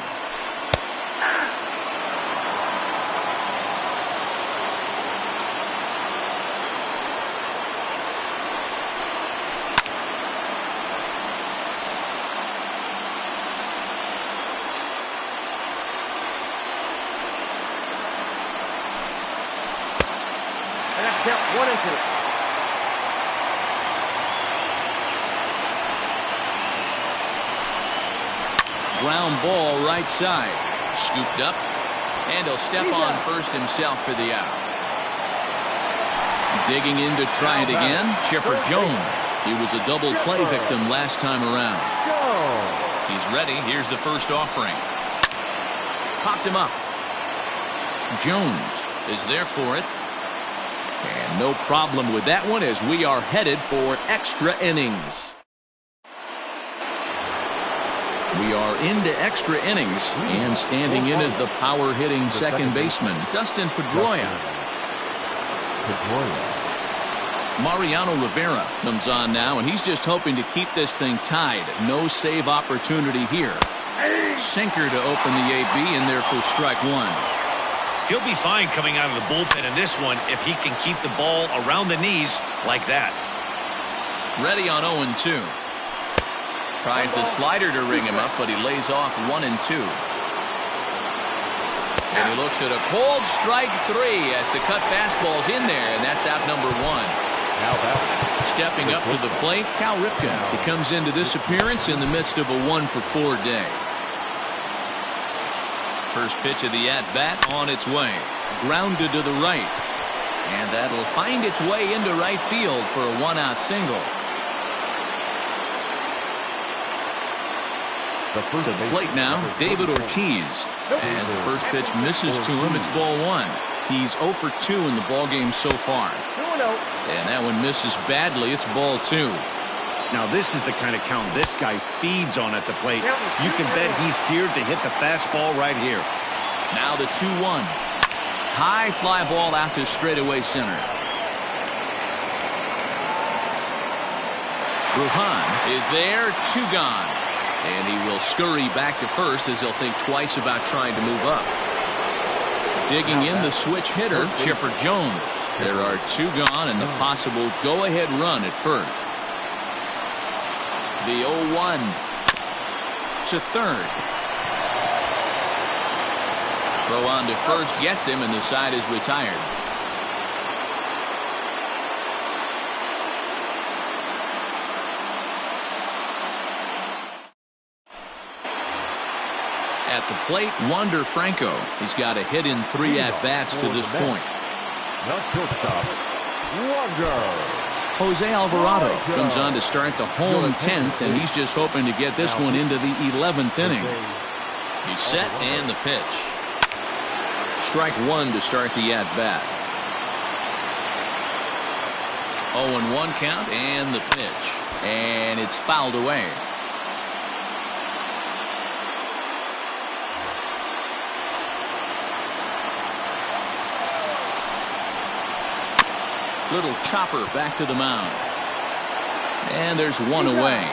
S1: Ground ball right side. Scooped up. And he'll step on first himself for the out. Digging in to try it again, Chipper Jones. He was a double play victim last time around. He's ready. Here's the first offering. Popped him up. Jones is there for it. And no problem with that one as we are headed for extra innings. We are into extra innings, and standing in as the power-hitting second baseman, Dustin Pedroia. Mariano Rivera comes on now, and he's just hoping to keep this thing tied. No save opportunity here. Sinker to open the AB in there for strike one.
S2: He'll be fine coming out of the bullpen in this one if he can keep the ball around the knees like that.
S1: Ready on 0-2. Tries the slider to ring him up, but he lays off 1-2. And he looks at a cold strike 3 as the cut fastball's in there, and that's out number 1. Stepping up to the plate, Cal Ripken. He comes into this appearance in the midst of a 1-for-4 day. First pitch of the at-bat on its way. Grounded to the right. And that'll find its way into right field for a 1-out single. To the plate now, David Ortiz. As the first pitch misses to him, it's ball 1. He's 0 for 2 in the ballgame so far. And that one misses badly. It's ball 2.
S2: Now this is the kind of count this guy feeds on at the plate. You can bet he's geared to hit the fastball right here.
S1: Now the 2-1. High fly ball out to straightaway center. Brujan is there, 2 gone. And he will scurry back to first as he'll think twice about trying to move up. Digging in the switch hitter, Chipper Jones. There are 2 gone and the possible go-ahead run at first. The 0-1 to third. Throw on to first gets him, and the side is retired. At the plate, Wander Franco. He's got a hit in 3 at-bats to this point.
S3: Now shortstop, Wander.
S1: Jose Alvarado comes on to start the home 10th, and he's just hoping to get this one into the 11th inning. He's set, and the pitch. Strike 1 to start the at-bat. 0-1 count, and the pitch. And it's fouled away. Little chopper back to the mound. And there's 1 away.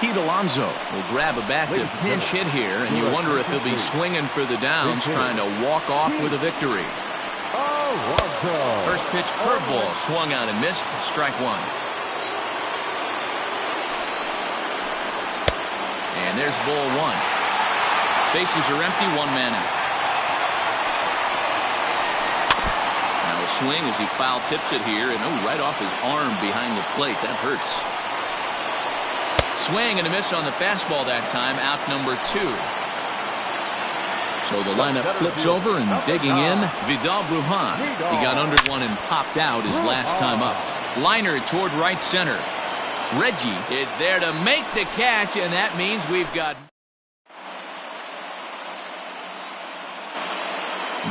S1: Pete Alonso will grab a bat to pinch hit here, and you wonder if he'll be swinging for the downs, trying to walk off with a victory. First pitch curveball swung out and missed. Strike 1. And there's ball 1. Bases are empty, 1 man out. Now a swing as he foul tips it here, and right off his arm behind the plate. That hurts. Swing and a miss on the fastball that time. Out number 2. So the lineup flips over, and digging in, Vidal Brujan. He got under one and popped out his last time up. Liner toward right center. Reggie is there to make the catch, and that means we've got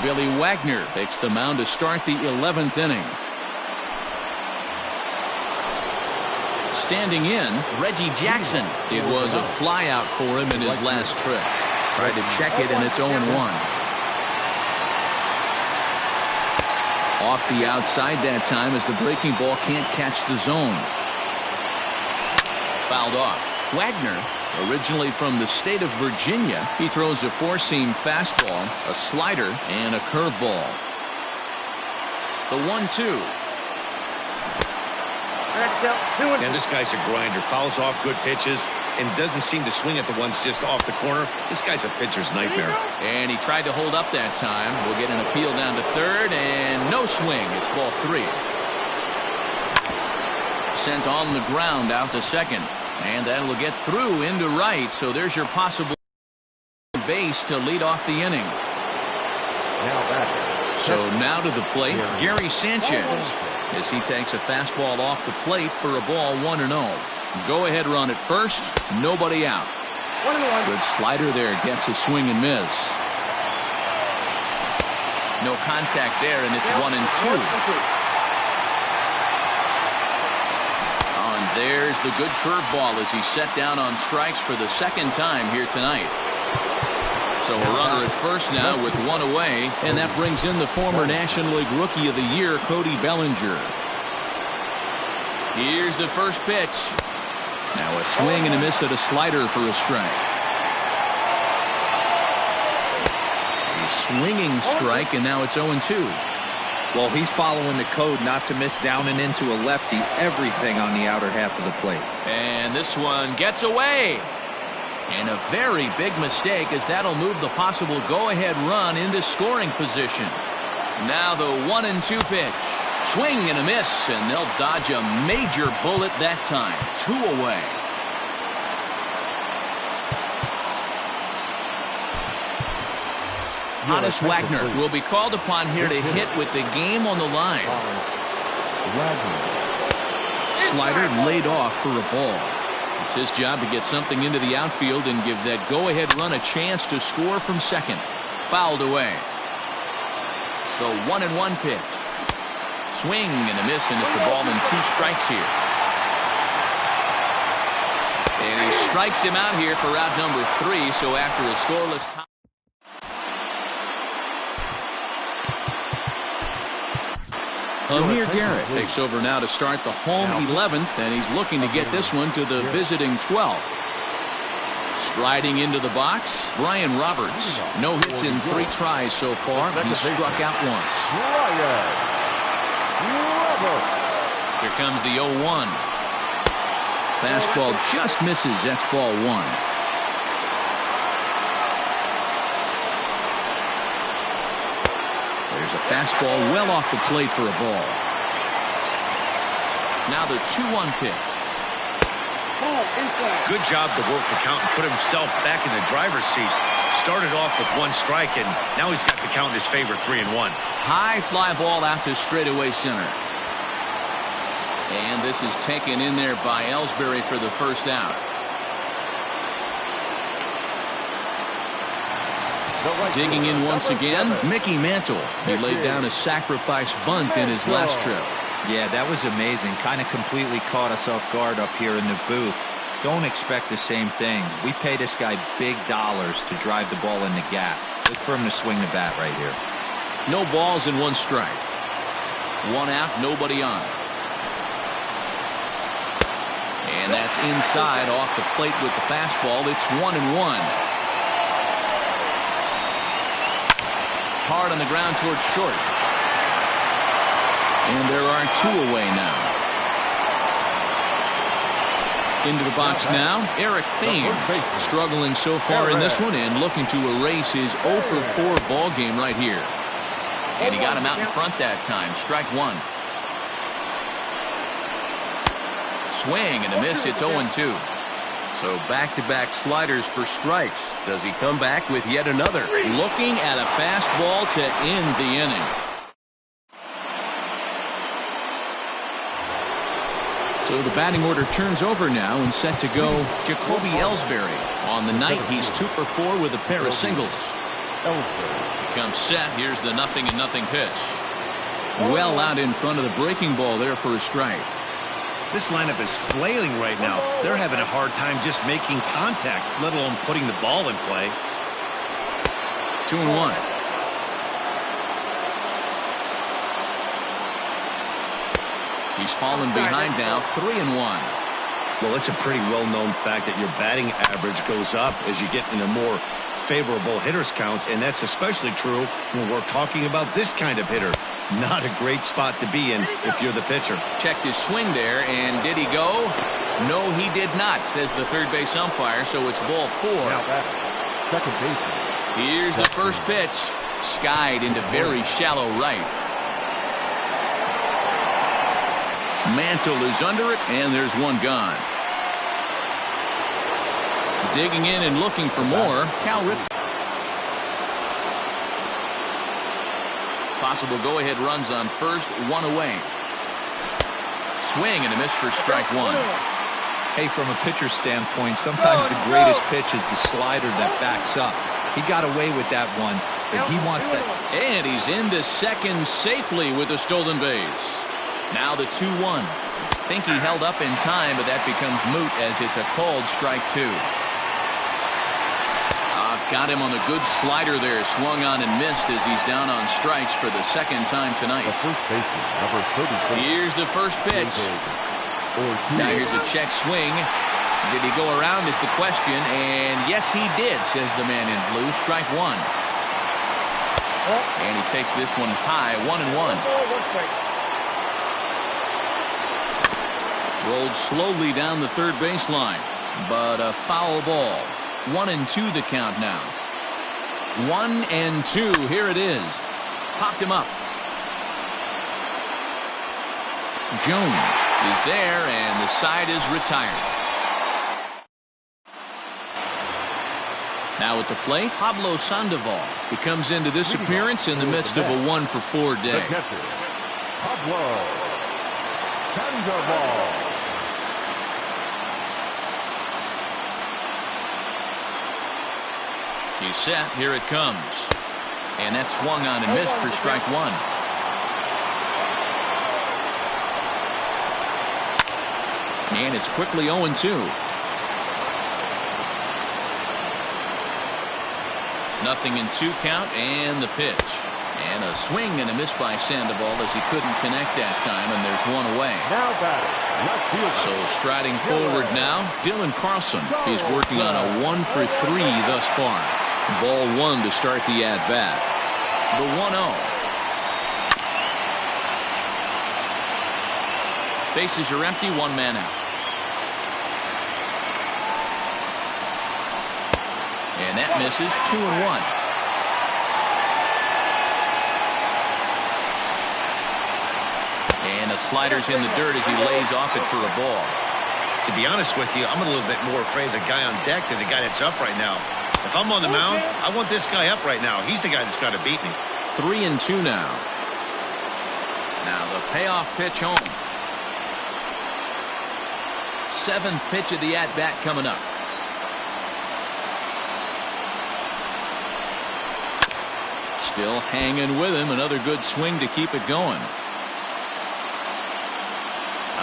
S1: Billy Wagner takes the mound to start the 11th inning. Standing in, Reggie Jackson. It was a fly out for him in his last trip. Tried to check it, and it's 0-1. Off the outside that time as the breaking ball can't catch the zone. Fouled off. Wagner, originally from the state of Virginia, he throws a 4-seam fastball, a slider, and a curveball. The 1-2.
S2: And this guy's a grinder. Fouls off good pitches and doesn't seem to swing at the ones just off the corner. This guy's a pitcher's nightmare.
S1: And he tried to hold up that time. We'll get an appeal down to third, and no swing. It's ball 3. Sent on the ground out to second. And that will get through into right. So there's your possible base to lead off the inning.
S3: Now back.
S1: So now to the plate, Gary Sanchez, as he takes a fastball off the plate for a ball 1-0. Go ahead run at first, nobody out. Good slider there, gets a swing and miss. No contact there, and it's 1-2. And there's the good curveball as he's set down on strikes for the second time here tonight. So a runner at first now with one away, and that brings in the former National League Rookie of the Year, Cody Bellinger. Here's the first pitch. Now a swing and a miss at a slider for a strike. A swinging strike, and now it's 0-2.
S4: Well, he's following the code not to miss down and into a lefty, everything on the outer half of the plate.
S1: And this one gets away. And a very big mistake, as that'll move the possible go-ahead run into scoring position. Now the 1-2 pitch. Swing and a miss, and they'll dodge a major bullet that time. 2 away. Honus Wagner will be called upon here to hit with the game on the line. Slider laid off for a ball. It's his job to get something into the outfield and give that go-ahead run a chance to score from second. Fouled away. The 1-1 pitch. Swing and a miss, and it's a ball and 2 strikes here. And he strikes him out here for out number 3, so after a scoreless tie. Amir Garrett takes over now to start the home 11th, and he's looking to get this one to the visiting 12th. Striding into the box, Brian Roberts. No hits in 3 tries so far. He struck out once. Here comes the 0-1. Fastball just misses. That's ball 1. There's a fastball well off the plate for a ball. Now the 2-1 pitch.
S2: Good job to work the count and put himself back in the driver's seat. Started off with 1 strike, and now he's got the count in his favor, 3-1.
S1: High fly ball out to straightaway center. And this is taken in there by Ellsbury for the first out. Digging in once again, Mickey Mantle. He laid down a sacrifice bunt in his last trip.
S4: Yeah, that was amazing. Kind of completely caught us off guard up here in the booth. Don't expect the same thing. We pay this guy big dollars to drive the ball in the gap. Look for him to swing the bat right here.
S1: No balls and 1 strike. 1 out, nobody on. And that's inside off the plate with the fastball. It's 1-1. Hard on the ground towards short. And there are 2 away now. Into the box now, Eric Thames. Struggling so far in this one and looking to erase his 0-for-4 ball game right here. And he got him out in front that time. Strike 1. Swing and a miss. It's 0-2. So back-to-back sliders for strikes. Does he come back with yet another? Looking at a fastball to end the inning. So the batting order turns over now and set to go Jacoby Ellsbury. On the night, he's 2-for-4 with a pair of singles. He comes set. Here's the 0-0 pitch. Well out in front of the breaking ball there for a strike.
S2: This lineup is flailing right now. They're having a hard time just making contact, let alone putting the ball in play.
S1: 2-1. He's fallen behind now, 3-1.
S2: Well, it's a pretty well-known fact that your batting average goes up as you get into more favorable hitters counts, and that's especially true when we're talking about this kind of hitter. Not a great spot to be in if you're the pitcher.
S1: Checked his swing there, and did he go? No, he did not, says the third base umpire, so it's ball 4.
S3: Second base.
S1: Here's the first pitch. Skied into very shallow right. Mantle is under it, and there's 1 gone. Digging in and looking for more, Cal Ripken. Possible go-ahead runs on first, one away. Swing and a miss for strike one.
S4: Hey, from a pitcher's standpoint, sometimes the greatest pitch is the slider that backs up. He got away with that one, but he wants that.
S1: And he's into second safely with a stolen base. Now the 2-1. Think he held up in time, but that becomes moot as it's a called strike two. Got him on the good slider there. Swung on and missed as he's down on strikes for the second time tonight.
S3: The first baseman, number 34.
S1: Here's the first pitch. Now here's a check swing. Did he go around is the question, and yes he did, says the man in blue. Strike one. And he takes this one high, 1-1. Rolled slowly down the third baseline, but a foul ball. 1-2 the count now. 1-2. Here it is. Popped him up. Jones is there, and the side is retired. Now at the plate, Pablo Sandoval. He comes into this appearance in the midst of a 1-for-4 day.
S3: The catcher, Pablo Sandoval.
S1: He's set. Here it comes. And that swung on and missed for strike one. And it's quickly 0-2. Nothing in two count, and the pitch. And a swing and a miss by Sandoval as he couldn't connect that time, and there's one away.
S3: Now batting, left fielder.
S1: So striding forward now, Dylan Carlson. He's working on a 1-for-3 thus far. Ball one to start the at-bat. The 1-0. Bases are empty, one man out. And that misses. 2-1. And a slider's in the dirt as he lays off it for a ball.
S2: To be honest with you, I'm a little bit more afraid of the guy on deck than the guy that's up right now. If I'm on the mound, I want this guy up right now. He's the guy that's got to beat me.
S1: 3-2 now. Now the payoff pitch home. Seventh pitch of the at-bat coming up. Still hanging with him. Another good swing to keep it going.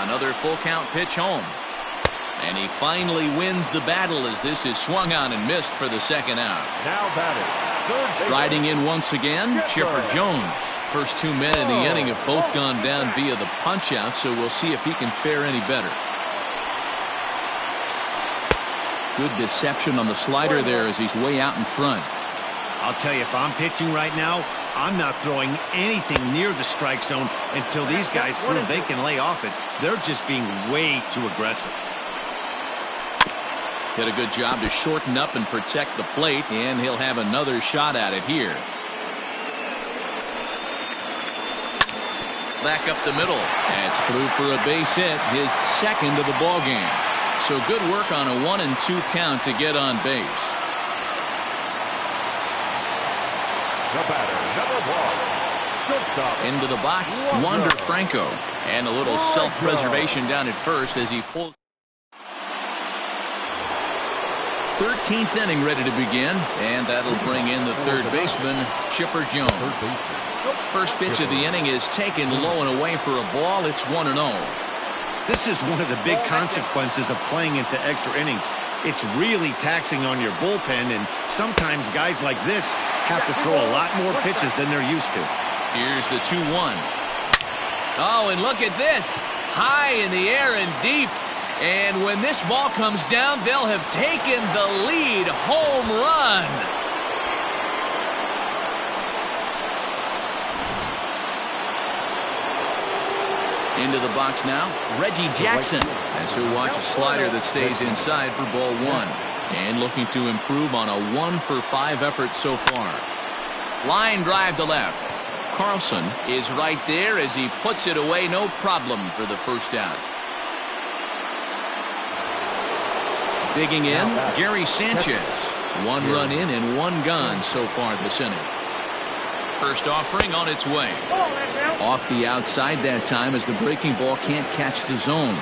S1: Another full count pitch home. And he finally wins the battle as this is swung on and missed for the second out.
S3: Now batting,
S1: riding in once again, Chipper Jones. First two men in the inning have both gone down via the punch out, so we'll see if he can fare any better. Good deception on the slider there as he's way out in front.
S2: I'll tell you, if I'm pitching right now, I'm not throwing anything near the strike zone until these guys prove they can lay off it. They're just being way too aggressive.
S1: Did a good job to shorten up and protect the plate, and he'll have another shot at it here. Back up the middle. That's through for a base hit, his second of the ball game. So good work on a 1-2 count to get on base.
S3: the batter, number one, shortstop.
S1: Into the box, Wander Franco. And a little self-preservation down at first as he pulls. 13th inning ready to begin, and that'll bring in the third baseman, Chipper Jones. First pitch of the inning is taken low and away for a ball. It's 1-0.
S2: This is one of the big consequences of playing into extra innings. It's really taxing on your bullpen, and sometimes guys like this have to throw a lot more pitches than they're used to.
S1: Here's the 2-1. Oh, and look at this. High in the air and deep. And when this ball comes down, they'll have taken the lead. Home run. Into the box now, Reggie Jackson. As he'll watch a slider that stays inside for ball one. And looking to improve on a 1-for-5 effort so far. Line drive to left. Carlson is right there as he puts it away, no problem for the first out. Digging in, Gary Sanchez. One run in and one gone so far this inning. first offering on its way. Off the outside that time as the breaking ball can't catch the zone.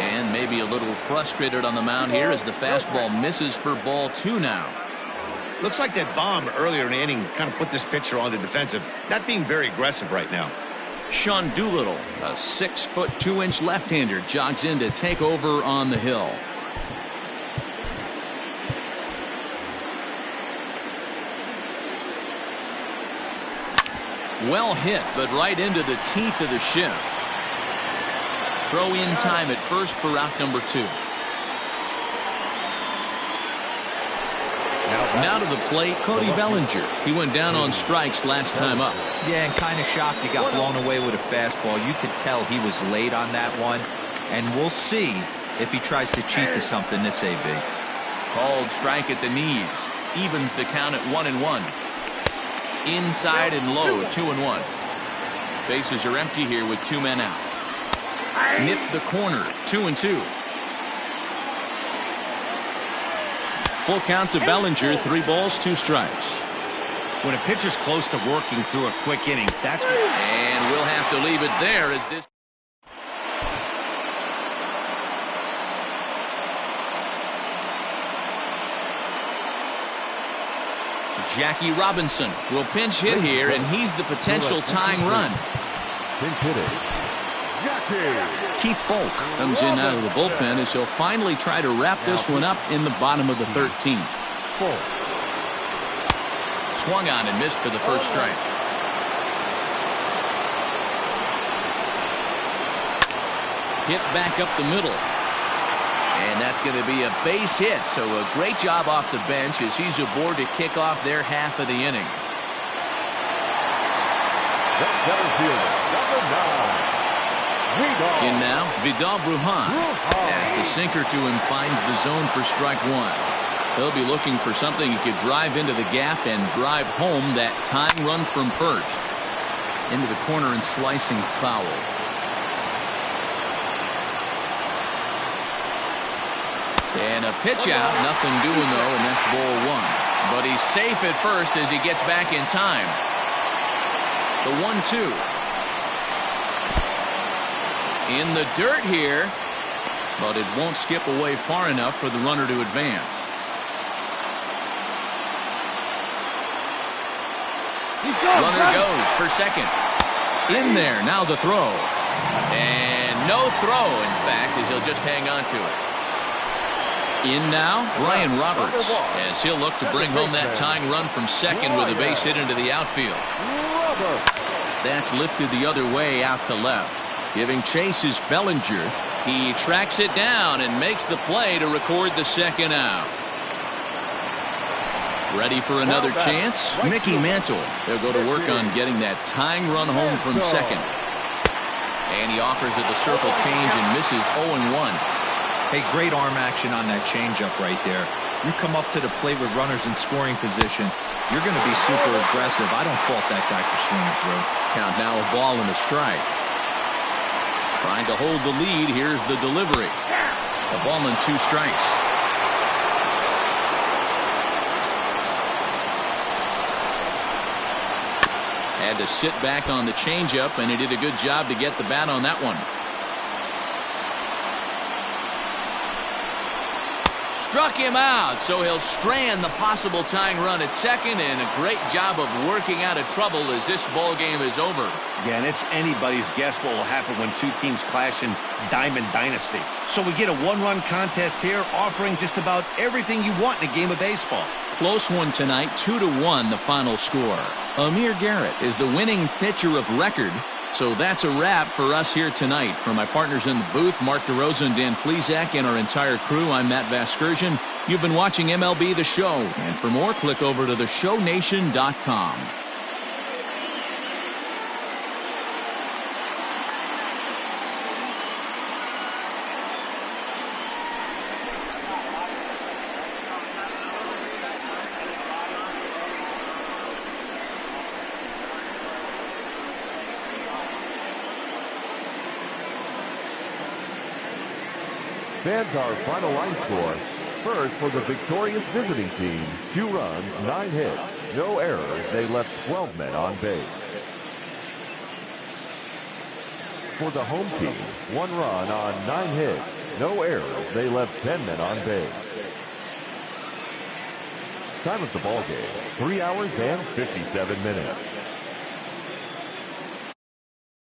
S1: And maybe a little frustrated on the mound here as the fastball misses for ball 2 now.
S2: Looks like that bomb earlier in the inning kind of put this pitcher on the defensive, not being very aggressive right now.
S1: Sean Doolittle, a 6'2" left-hander, jogs in to take over on the hill. Well hit, but right into the teeth of the shift. Throw in time at first for out number 2. Now to the plate, Cody Bellinger. He went down on strikes last time up.
S4: Yeah, and kind of shocked he got blown away with a fastball. You could tell he was late on that one. And we'll see if he tries to cheat to something this AB.
S1: Called strike at the knees. Evens the count at 1-1. Inside and low, 2-1. Bases are empty here with 2 men out. Nip the corner, 2-2. Full count to Bellinger, 3 balls, 2 strikes.
S2: When a pitcher's close to working through a quick inning, that's what...
S1: And we'll have to leave it there as this... Jackie Robinson will pinch hit here, and he's the potential tying run.
S3: Pinch hitter, Jackie.
S1: Keith Folk comes in out of the bullpen as he'll finally try to wrap this one up in the bottom of the 13th. Swung on and missed for the first strike. Hit back up the middle. And that's going to be a base hit, so a great job off the bench as he's aboard to kick off their half of the inning. In now, Vidal Brujan. As the sinker to him finds the zone for strike 1. He'll be looking for something he could drive into the gap and drive home that tying run from first. Into the corner and slicing foul. And a pitch out, nothing doing though, and that's ball 1. But he's safe at first as he gets back in time. The 1-2. In the dirt here, but it won't skip away far enough for the runner to advance. Runner goes for second. In there, now the throw. And no throw, in fact, as he'll just hang on to it. In now, Brian Roberts, as he'll look to bring home that tying run from second with a base hit into the outfield. That's lifted the other way out to left. Giving chase is Bellinger. He tracks it down and makes the play to record the second out. Ready for another chance? Mickey Mantle. They'll go to work on getting that tying run home from second. And he offers it the circle change and misses 0-1.
S4: Hey, great arm action on that changeup right there. You come up to the plate with runners in scoring position, you're going to be super aggressive. I don't fault that guy for swinging through.
S1: Count now a ball and a strike. Trying to hold the lead. Here's the delivery. A ball and 2 strikes. Had to sit back on the changeup, and he did a good job to get the bat on that one. Struck him out, so he'll strand the possible tying run at second, and a great job of working out of trouble as this ball game is over.
S2: Yeah, and it's anybody's guess what will happen when 2 teams clash in Diamond Dynasty. So we get a 1-run contest here, offering just about everything you want in a game of baseball.
S1: Close one tonight, 2-1 the final score. Amir Garrett is the winning pitcher of record. So that's a wrap for us here tonight. From my partners in the booth, Mark DeRosa and Dan Plesac, and our entire crew, I'm Matt Vasgersian. You've been watching MLB The Show. And for more, click over to theshownation.com.
S3: Fans, our final line score. First for the victorious visiting team, 2 runs, 9 hits. no errors. They left 12 men on base. For the home team, 1 run on 9 hits, no errors. They left 10 men on base. Time of the ball game, 3 hours and 57 minutes.